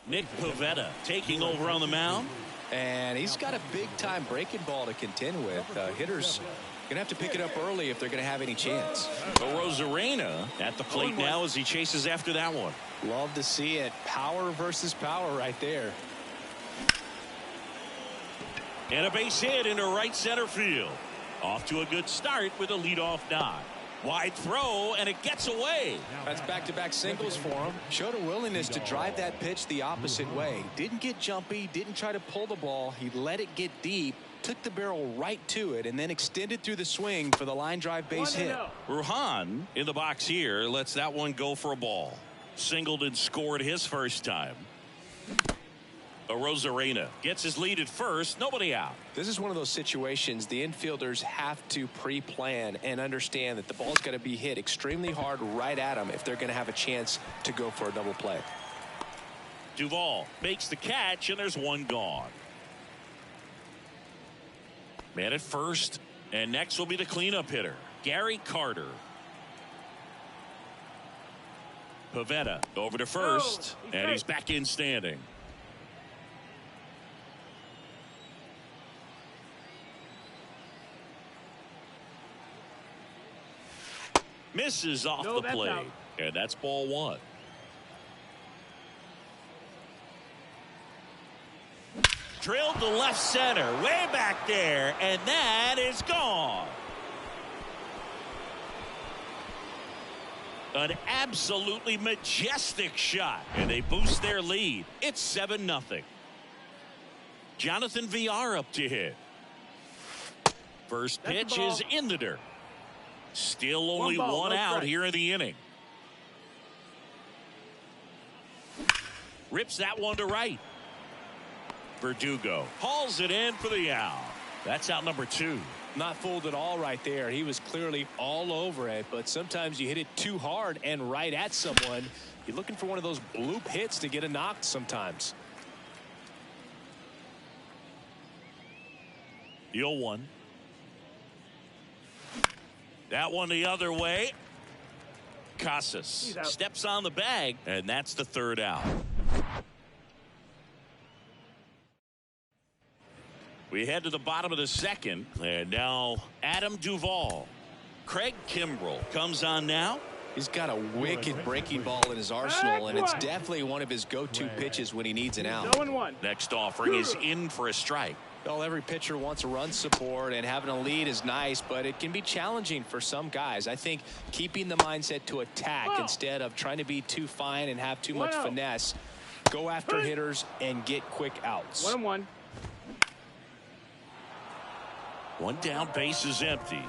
Speaker 1: Nick Pivetta taking over on the mound.
Speaker 3: And he's got a big-time breaking ball to contend with. Hitters going to have to pick it up early if they're going to have any chance.
Speaker 1: Rosarena at the plate now as he chases after that one.
Speaker 3: Love to see it. Power versus power right there.
Speaker 1: And a base hit into right center field. Off to a good start with a leadoff knock. Wide throw, and it gets away.
Speaker 3: That's back-to-back singles for him. Showed a willingness to drive that pitch the opposite way. Didn't get jumpy, didn't try to pull the ball. He let it get deep, took the barrel right to it, and then extended through the swing for the line drive base hit.
Speaker 1: Ruhan in the box here lets that one go for a ball. Singled and scored his first time. Rosarena gets his lead at first. Nobody out.
Speaker 3: This is one of those situations the infielders have to pre-plan and understand that the ball's got to be hit extremely hard right at them if they're going to have a chance to go for a double play.
Speaker 1: Duvall makes the catch, and there's one gone. Man at first, and next will be the cleanup hitter, Gary Carter. Pivetta over to first, and he's back in standing. Misses off the plate, out. And that's ball one. Drilled to left center, way back there, and that is gone. An absolutely majestic shot, and they boost their lead. It's 7-0. Jonathan Villar up to hit. First pitch is in the dirt. Still only one out here in the inning. Rips that one to right. Verdugo hauls it in for the out. That's out number 2.
Speaker 3: Not fooled at all right there. He was clearly all over it, but sometimes you hit it too hard and right at someone. You're looking for one of those bloop hits to get a knock sometimes.
Speaker 1: The 0-1. That one the other way. Casas steps on the bag, and that's the third out. We head to the bottom of the second, and now Adam Duvall. Craig Kimbrell comes on now.
Speaker 3: He's got a wicked breaking ball in his arsenal, and it's definitely one of his go-to pitches when he needs an out.
Speaker 1: Next offering is in for a strike.
Speaker 3: Well, every pitcher wants a run support, and having a lead is nice, but it can be challenging for some guys. I think keeping the mindset to attack instead of trying to be too fine and have too much finesse. Go after hitters and get quick outs.
Speaker 4: 1-1.
Speaker 1: One down, base is empty.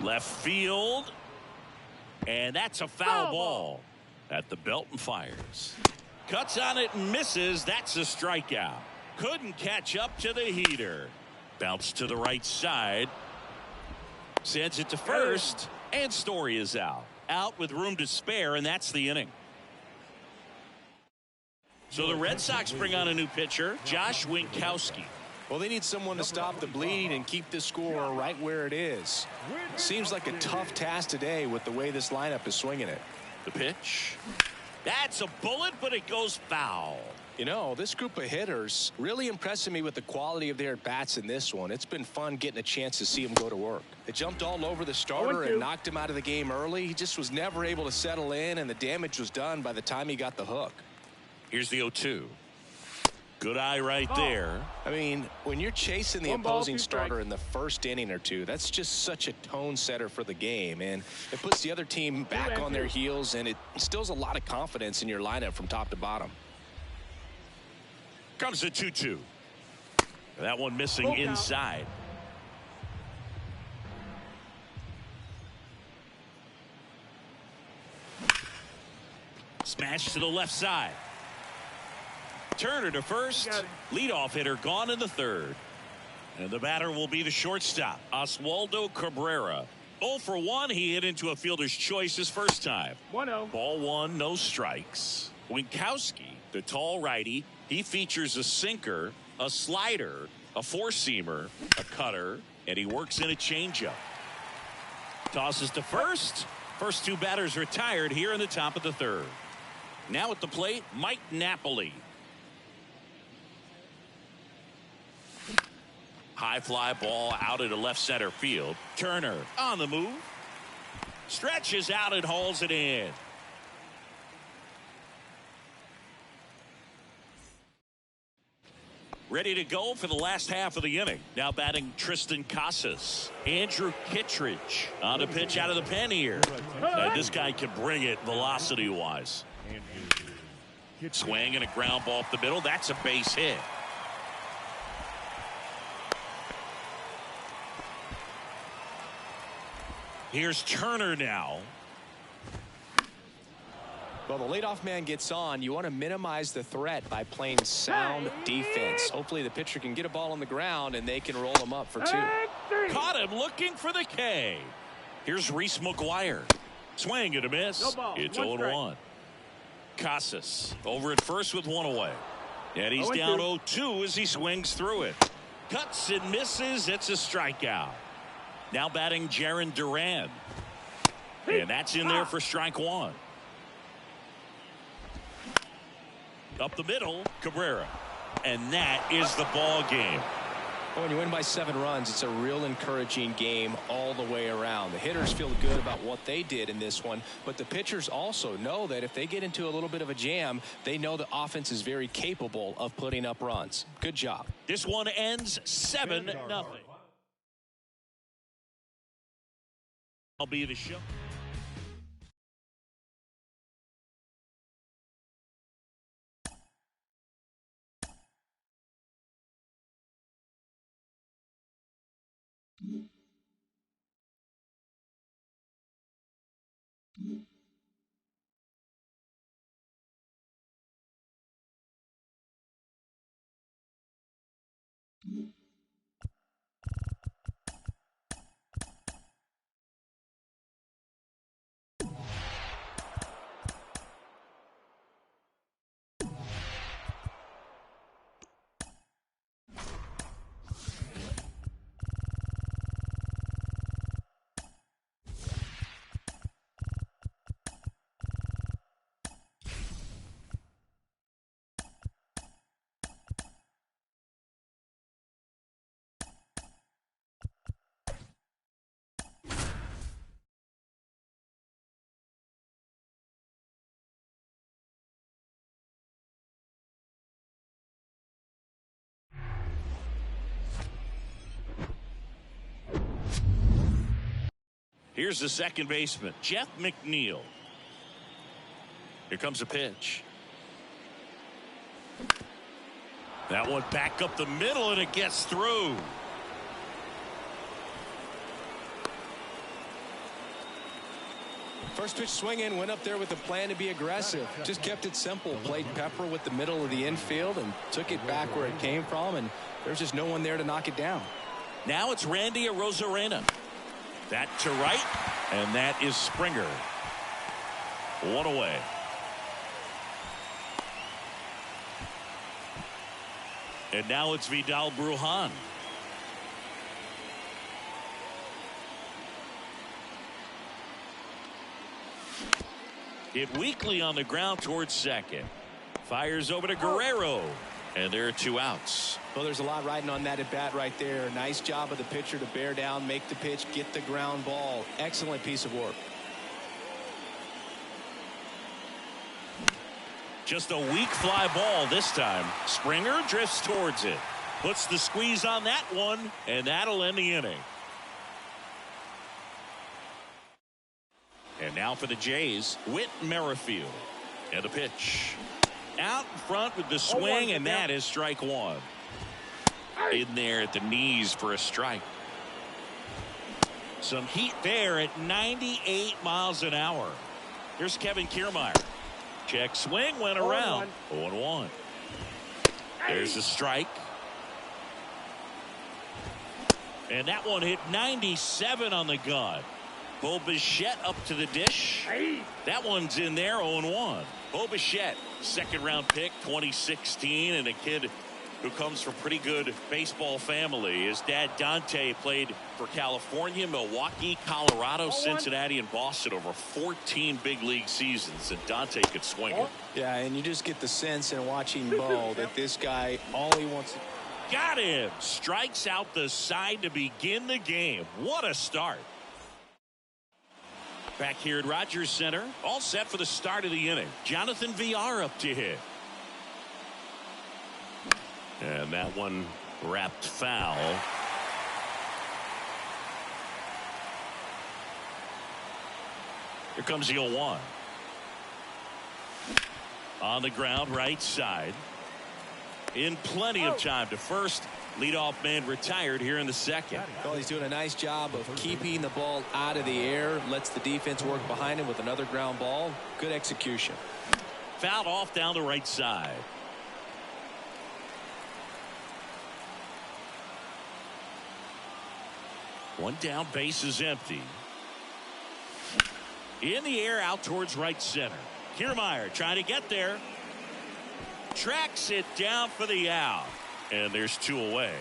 Speaker 1: Left field. And that's a foul ball at the belt and fires. Cuts on it and misses. That's a strikeout. Couldn't catch up to the heater. Bounce to the right side. Sends it to first. And Story is out. Out with room to spare, and that's the inning. So the Red Sox bring on a new pitcher, Josh Winkowski.
Speaker 3: Well, they need someone to stop the bleeding and keep the score right where it is. Seems like a tough task today with the way this lineup is swinging it.
Speaker 1: The pitch. That's a bullet, but it goes foul.
Speaker 3: You know, this group of hitters really impressing me with the quality of their at-bats in this one. It's been fun getting a chance to see them go to work. They jumped all over the starter and knocked him out of the game early. He just was never able to settle in, and the damage was done by the time he got the hook.
Speaker 1: Here's the 0-2. Good eye right there.
Speaker 3: I mean, when you're chasing the opposing starter in the first inning or two, that's just such a tone setter for the game, and it puts the other team back on their heels, and it instills a lot of confidence in your lineup from top to bottom.
Speaker 1: Comes the 2-2. That one missing inside. Smash to the left side. Turner to first. Leadoff hitter gone in the third. And the batter will be the shortstop, Oswaldo Cabrera. 0 for 1. He hit into a fielder's choice his first time.
Speaker 4: 1-0.
Speaker 1: Ball one, no strikes. Winkowski, the tall righty, he features a sinker, a slider, a four-seamer, a cutter, and he works in a changeup. Tosses to first. First two batters retired here in the top of the third. Now at the plate, Mike Napoli. High fly ball out into left center field. Turner on the move. Stretches out and hauls it in. Ready to go for the last half of the inning. Now batting Tristan Casas. Andrew Kittredge on the pitch out of the pen here. This guy can bring it velocity-wise. Swing and a ground ball up the middle. That's a base hit. Here's Turner now.
Speaker 3: Well, the leadoff man gets on. You want to minimize the threat by playing sound defense. Hopefully the pitcher can get a ball on the ground and they can roll him up for 2.
Speaker 1: Caught him looking for the K. Here's Reese McGuire. Swing and a miss.
Speaker 4: No ball.
Speaker 1: It's
Speaker 4: 1-1.
Speaker 1: Casas over at first with 1 away. And he's down 0-2 as he swings through it. Cuts and misses. It's a strikeout. Now batting Jarren Duran. And that's in there for strike 1. Up the middle, Cabrera. And that is the ball game.
Speaker 3: Well, when you win by 7 runs, it's a real encouraging game all the way around. The hitters feel good about what they did in this one, but the pitchers also know that if they get into a little bit of a jam, they know the offense is very capable of putting up runs. Good job.
Speaker 1: This one ends 7-0. I'll be the show. Here's the second baseman, Jeff McNeil. Here comes a pitch. That one back up the middle, and it gets through.
Speaker 3: First pitch swinging, went up there with a plan to be aggressive. Just kept it simple. Played pepper with the middle of the infield and took it back where it came from, and there's just no one there to knock it down.
Speaker 1: Now it's Randy Arozarena. That to right, and that is Springer. 1 away. And now it's Vidal Brujan. Hit weakly on the ground towards second. Fires over to Guerrero. And there are 2 outs.
Speaker 3: Well, there's a lot riding on that at bat right there. Nice job of the pitcher to bear down, make the pitch, get the ground ball. Excellent piece of work.
Speaker 1: Just a weak fly ball this time. Springer drifts towards it. Puts the squeeze on that one, and that'll end the inning. And now for the Jays, Whit Merrifield. And the pitch. Out in front with the swing, and that is strike 1. In there at the knees for a strike. Some heat there at 98 miles an hour. Here's Kevin Kiermaier. Check swing, went around. 0-1. There's the strike. And that one hit 97 on the gun. Bo Bichette up to the dish. That one's in there, 0-1. Bo Bichette, second round pick, 2016, and a kid who comes from pretty good baseball family. His dad Dante played for California, Milwaukee, Colorado, Cincinnati, and Boston over 14 big league seasons, and Dante could swing it.
Speaker 3: Yeah, and you just get the sense in watching Bo that this guy, all he wants
Speaker 1: Got him. Strikes out the side to begin the game. What a start. Back here at Rogers Center, all set for the start of the inning. Jonathan VR up to hit. And that one wrapped foul. Here comes the 0-1. On the ground, right side. In plenty of time to first. Leadoff man retired here in the second.
Speaker 3: Well, he's doing a nice job of keeping the ball out of the air. Lets the defense work behind him with another ground ball. Good execution.
Speaker 1: Fouled off down the right side. One down, base is empty. In the air out towards right center. Kiermaier trying to get there. Tracks it down for the out. And there's 2 away.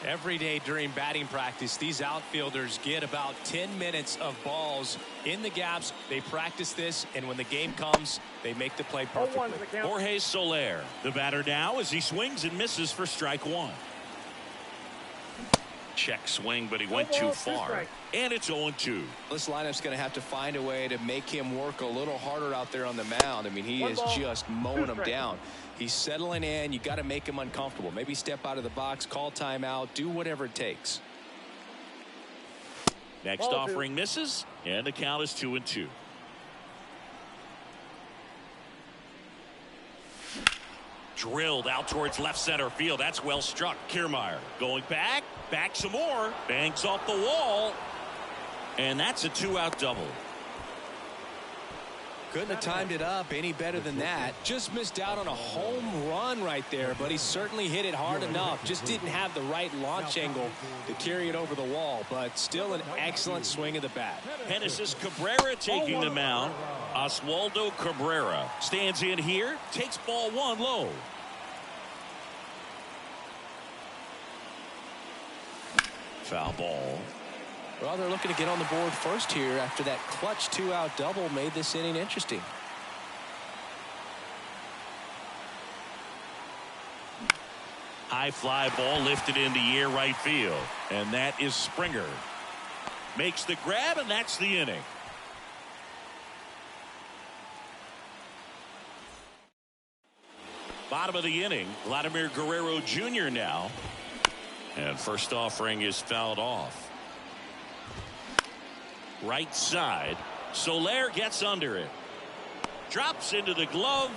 Speaker 3: Every day during batting practice, these outfielders get about 10 minutes of balls in the gaps. They practice this, and when the game comes, they make the play perfectly.
Speaker 1: Jorge Soler, the batter now as he swings and misses for strike 1. Check swing, but he went too far. And it's 0-2.
Speaker 3: This lineup's going to have to find a way to make him work a little harder out there on the mound. I mean, he is just mowing him down. He's settling in. You got to make him uncomfortable. Maybe step out of the box, call timeout, do whatever it takes.
Speaker 1: Next offering misses, and the count is 2-2. Drilled out towards left center field. That's well struck. Kiermaier going back some more. Banks off the wall. And that's a 2-out double.
Speaker 3: Couldn't have timed it up any better than that. Just missed out on a home run right there, but he certainly hit it hard enough. Just didn't have the right launch angle to carry it over the wall, but still an excellent swing of the bat.
Speaker 1: Genesis Cabrera taking the mound. Oswaldo Cabrera stands in here, takes ball 1 low. Foul ball.
Speaker 3: Well, they're looking to get on the board first here after that clutch 2-out double made this inning interesting.
Speaker 1: High fly ball lifted in the air right field. And that is Springer. Makes the grab, and that's the inning. Bottom of the inning, Vladimir Guerrero Jr. now. And first offering is fouled off. Right side. Soler gets under it. Drops into the glove.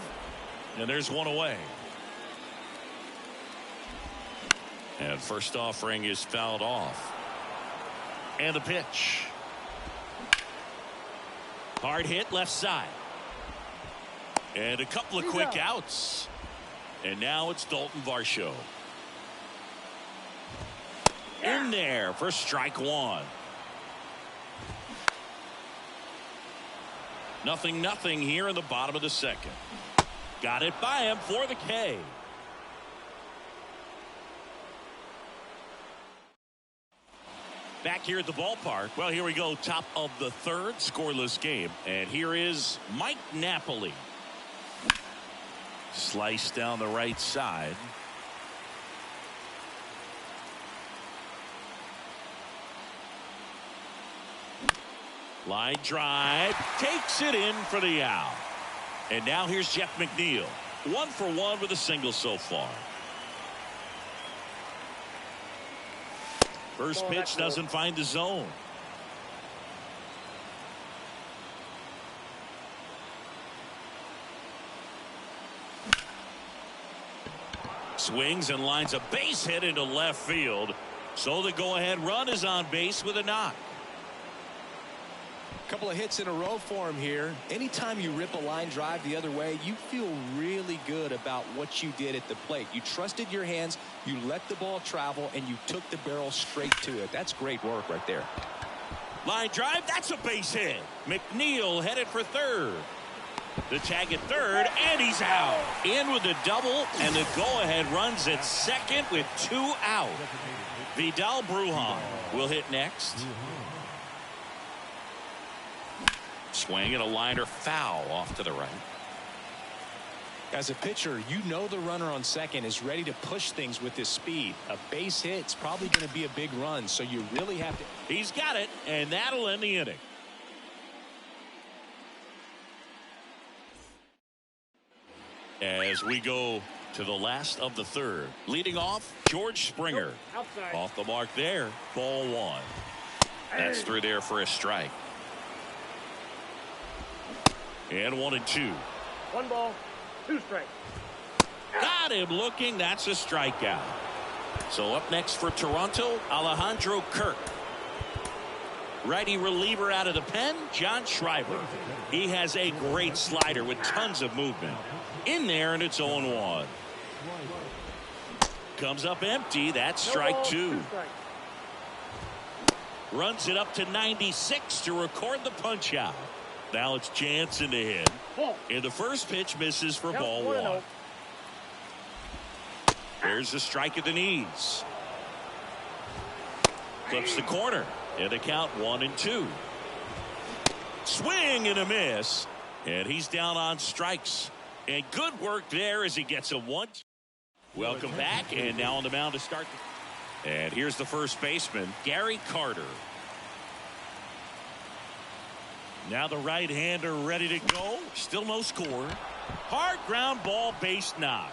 Speaker 1: And there's 1 away. And first offering is fouled off. And the pitch. Hard hit left side. And a couple of quick outs. And now it's Dalton Varsho. In there for strike 1. 0-0 here in the bottom of the second. Got it by him for the K. Back here at the ballpark. Well, here we go. Top of the third, scoreless game. And here is Mike Napoli. Slice down the right side. Line drive, takes it in for the out. And now here's Jeff McNeil. 1 for 1 with a single so far. First pitch doesn't find the zone. Swings and lines a base hit into left field. So the go-ahead run is on base with a knock.
Speaker 3: Couple of hits in a row for him here. Anytime you rip a line drive the other way, you feel really good about what you did at the plate. You trusted your hands, you let the ball travel, and you took the barrel straight to it. That's great work right there.
Speaker 1: Line drive, that's a base hit. McNeil headed for third. The tag at third, and he's out. In with the double, and the go-ahead runs at second with 2 out. Vidal Brujan will hit next. Swing and a liner foul off to the right.
Speaker 3: As a pitcher, you know the runner on second is ready to push things with his speed. A base hit's probably going to be a big run, so you really have to.
Speaker 1: He's got it, and that'll end the inning. As we go to the last of the third. Leading off, George Springer.
Speaker 4: Outside.
Speaker 1: Off the mark there. Ball one. That's through there for a strike. And 1-2.
Speaker 4: 1 ball, 2 strikes.
Speaker 1: Got him looking. That's a strikeout. So up next for Toronto, Alejandro Kirk. Righty reliever out of the pen, John Schreiber. He has a great slider with tons of movement. In there, and it's 0-1. Comes up empty. That's strike 2. Runs it up to 96 to record the punch out. Now it's Jansen to hit. And the first pitch misses for ball 1. There's a strike at the knees. Clips the corner. And the count 1-2. Swing and a miss. And he's down on strikes. And good work there as he gets a 1. Welcome back. And now on the mound to start. And here's the first baseman, Gary Carter. Now the right-hander ready to go. Still no score. Hard ground ball, base knock.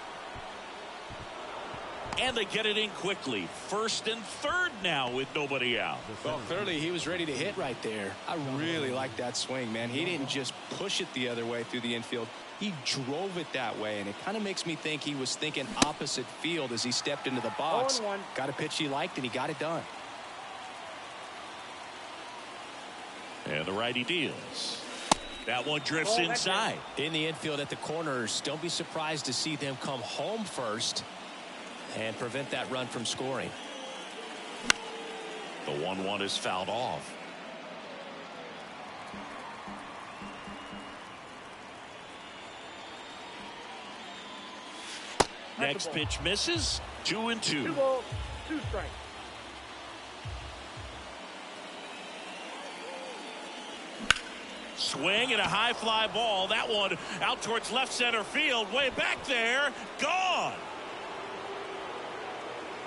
Speaker 1: And they get it in quickly. First and third now with nobody out.
Speaker 3: Well, clearly he was ready to hit right there. I really like that swing, man. He didn't just push it the other way through the infield. He drove it that way, and it kind of makes me think he was thinking opposite field as he stepped into the box.
Speaker 4: 0-1.
Speaker 3: Got a pitch he liked, and he got it done.
Speaker 1: And the righty deals. That one drifts inside.
Speaker 3: In the infield at the corners, don't be surprised to see them come home first and prevent that run from scoring.
Speaker 1: The 1-1 is fouled off. Next pitch misses. 2-2.
Speaker 4: 2 balls, 2 strikes.
Speaker 1: Swing and a high fly ball. That one out towards left center field. Way back there. Gone.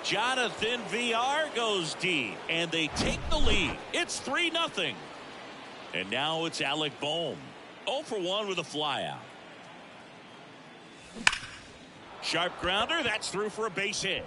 Speaker 1: Jonathan VR goes deep. And they take the lead. It's 3-0. And now it's Alec Bohm. 0 for 1 with a fly out. Sharp grounder. That's through for a base hit.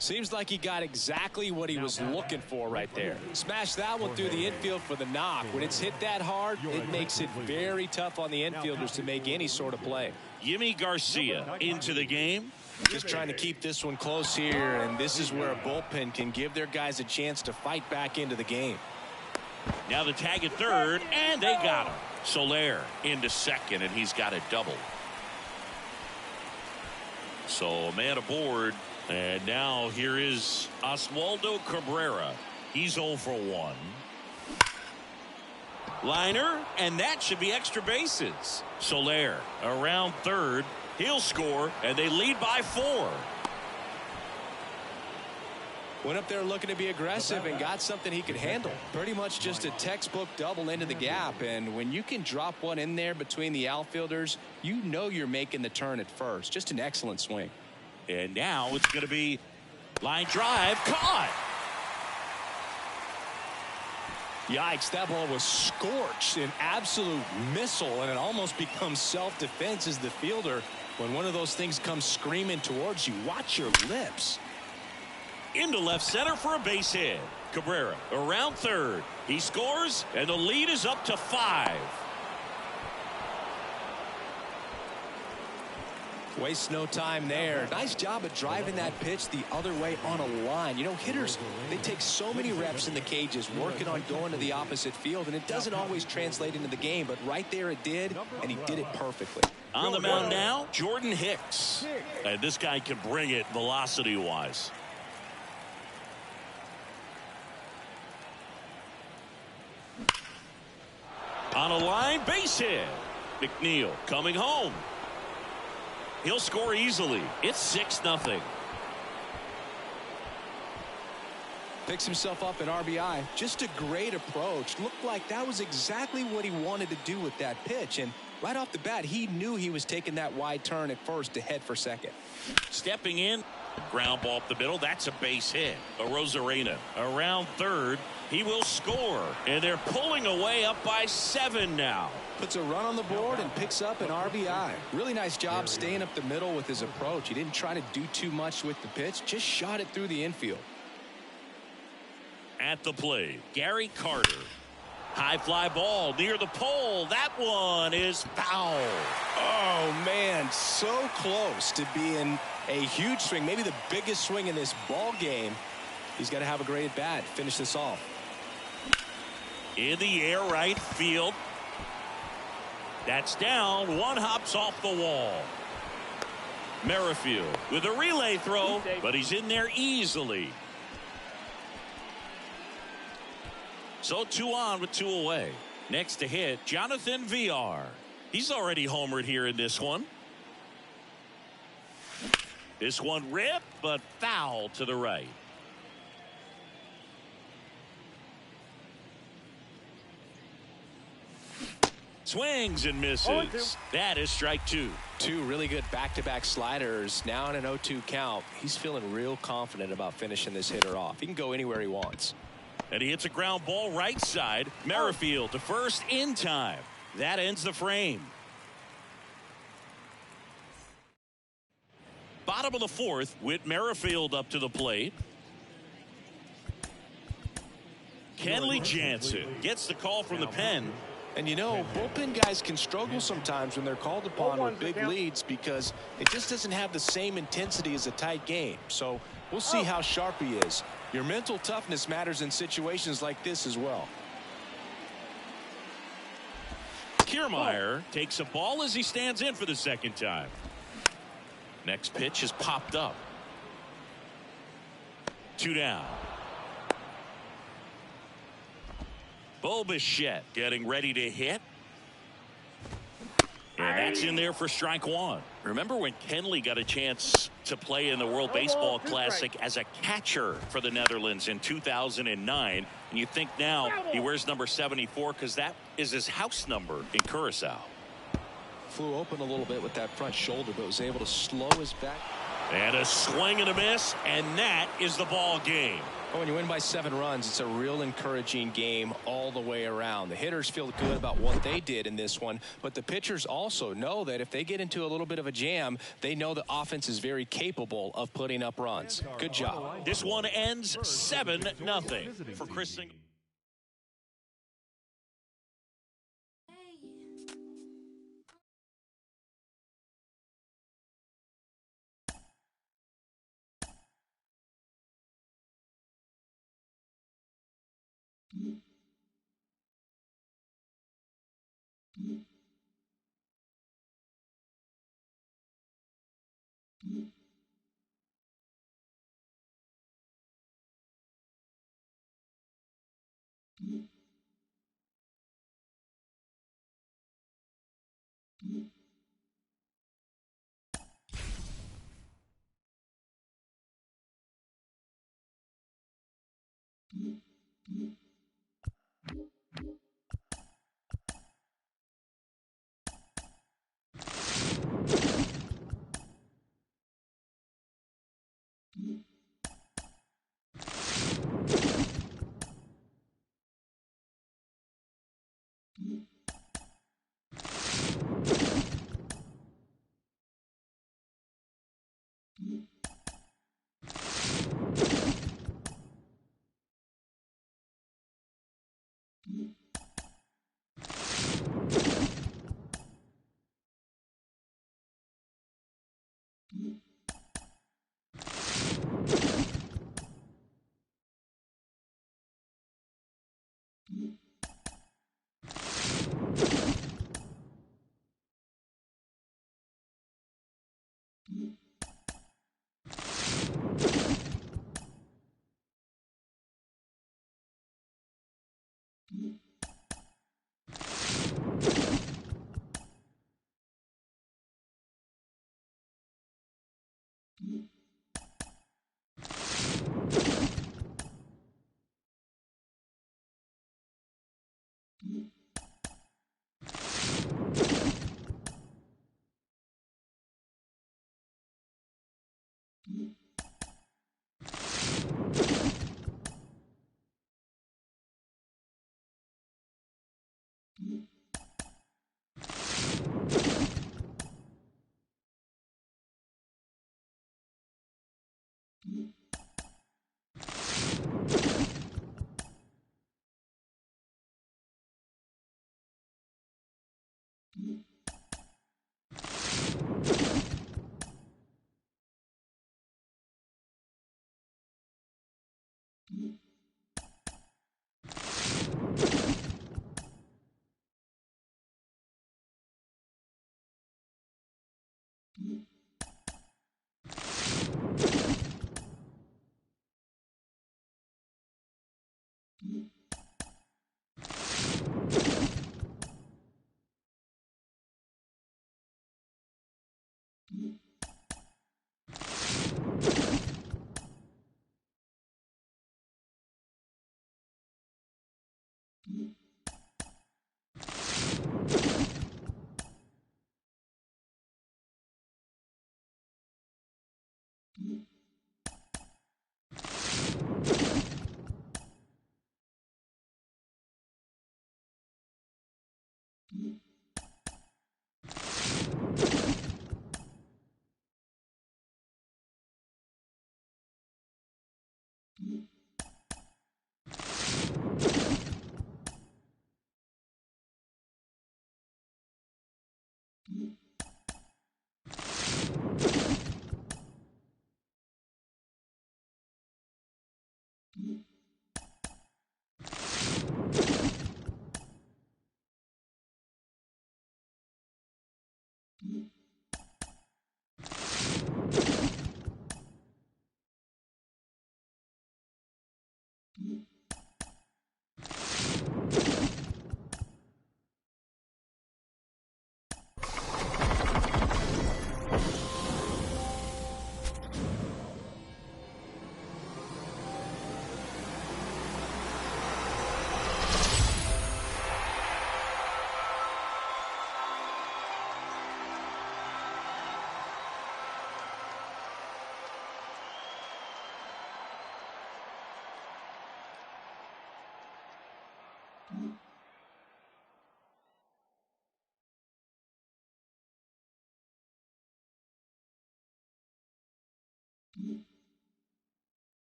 Speaker 3: Seems like he got exactly what he was looking for right there. Smashed that one through the infield for the knock. When it's hit that hard, it makes it very tough on the infielders to make any sort of play.
Speaker 1: Yimi Garcia into the game.
Speaker 3: Just trying to keep this one close here, and this is where a bullpen can give their guys a chance to fight back into the game.
Speaker 1: Now the tag at third, and they got him. Soler into second, and he's got a double. So a man aboard. And now here is Oswaldo Cabrera. He's 0 for 1. Liner, and that should be extra bases. Soler around third. He'll score, and they lead by 4.
Speaker 3: Went up there looking to be aggressive and got something he could handle. Pretty much just a textbook double into the gap. And when you can drop one in there between the outfielders, you know you're making the turn at first. Just an excellent swing.
Speaker 1: And now it's going to be line drive. Caught.
Speaker 3: Yikes, that ball was scorched, an absolute missile, and it almost becomes self-defense as the fielder. When one of those things comes screaming towards you, watch your lips.
Speaker 1: Into left center for a base hit. Cabrera around third. He scores, and the lead is up to 5.
Speaker 3: Waste no time there. Nice job of driving that pitch the other way on a line. You know, hitters, they take so many reps in the cages working on going to the opposite field, and it doesn't always translate into the game, but right there it did, and he did it perfectly.
Speaker 1: On the mound now, Jordan Hicks. And this guy can bring it velocity-wise. On a line, base hit. McNeil coming home. He'll score easily. It's 6-0.
Speaker 3: Picks himself up an RBI. Just a great approach. Looked like that was exactly what he wanted to do with that pitch. And right off the bat, he knew he was taking that wide turn at first to head for second.
Speaker 1: Stepping in, ground ball up the middle. That's a base hit. A Rosarena around third. He will score. And they're pulling away up by 7 now.
Speaker 3: Puts a run on the board and picks up an RBI. Really nice job staying up the middle with his approach. He didn't try to do too much with the pitch. Just shot it through the infield.
Speaker 1: At the plate, Gary Carter. High fly ball near the pole. That one is foul.
Speaker 3: Oh, man, so close to being a huge swing, maybe the biggest swing in this ball game. He's got to have a great at bat. Finish this off.
Speaker 1: In the air, right field. That's down. One hops off the wall. Merrifield with a relay throw, but he's in there easily. So 2 on with 2 away. Next to hit, Jonathan VR. He's already homered here in this one. This one ripped, but foul to the right. Swings and misses. That is strike 2.
Speaker 3: 2 really good back-to-back sliders. Now in an 0-2 count. He's feeling real confident about finishing this hitter off. He can go anywhere he wants.
Speaker 1: And he hits a ground ball right side. Merrifield to first in time. That ends the frame. Bottom of the 4th with Merrifield up to the plate. Kenley Jansen gets the call from the pen.
Speaker 3: And you know, bullpen guys can struggle sometimes when they're called upon with big leads because it just doesn't have the same intensity as a tight game. So we'll see how sharp he is. Your mental toughness matters in situations like this as well.
Speaker 1: Kiermaier takes a ball as he stands in for the second time. Next pitch is popped up. 2 down. Bo Bichette getting ready to hit. And that's in there for strike 1. Remember when Kenley got a chance to play in the World Baseball Classic as a catcher for the Netherlands in 2009? And you think now he wears number 74 because that is his house number in Curacao.
Speaker 3: Flew open a little bit with that front shoulder, but was able to slow his back.
Speaker 1: And a swing and a miss, and that is the ball game.
Speaker 3: Well, when you win by 7 runs, it's a real encouraging game all the way around. The hitters feel good about what they did in this one, but the pitchers also know that if they get into a little bit of a jam, they know the offense is very capable of putting up runs. Good job.
Speaker 1: This one ends 7-0 for Chris Singleton.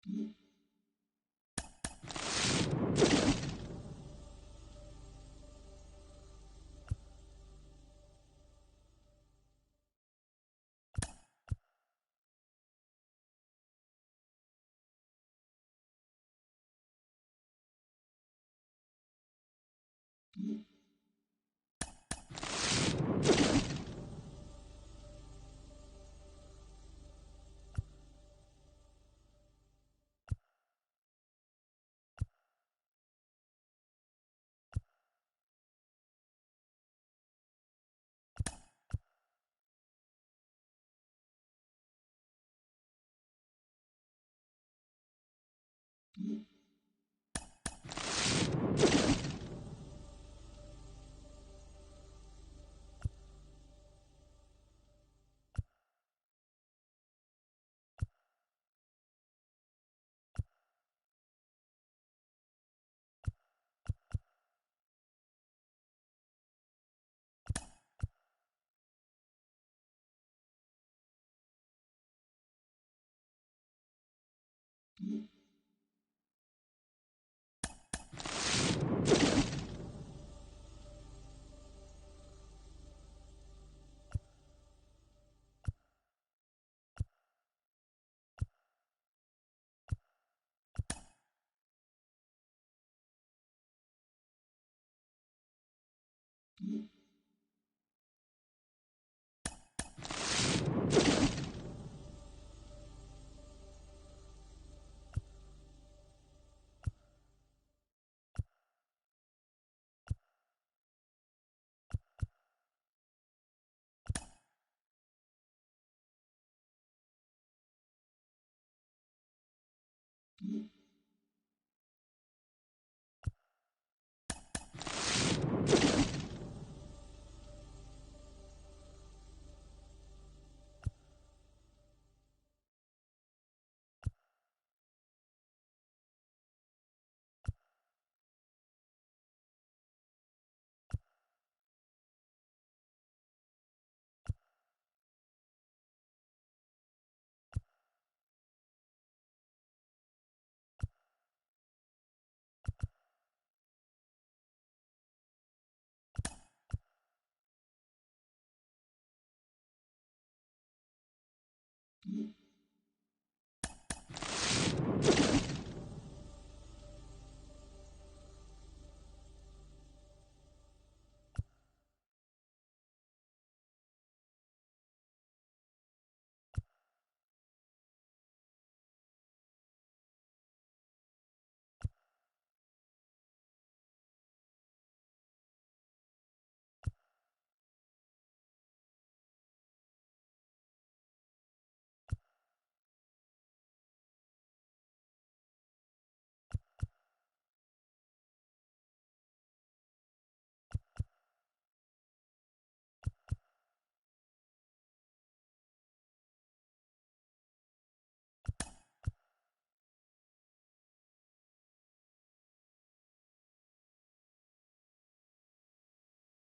Speaker 5: Mm-hmm.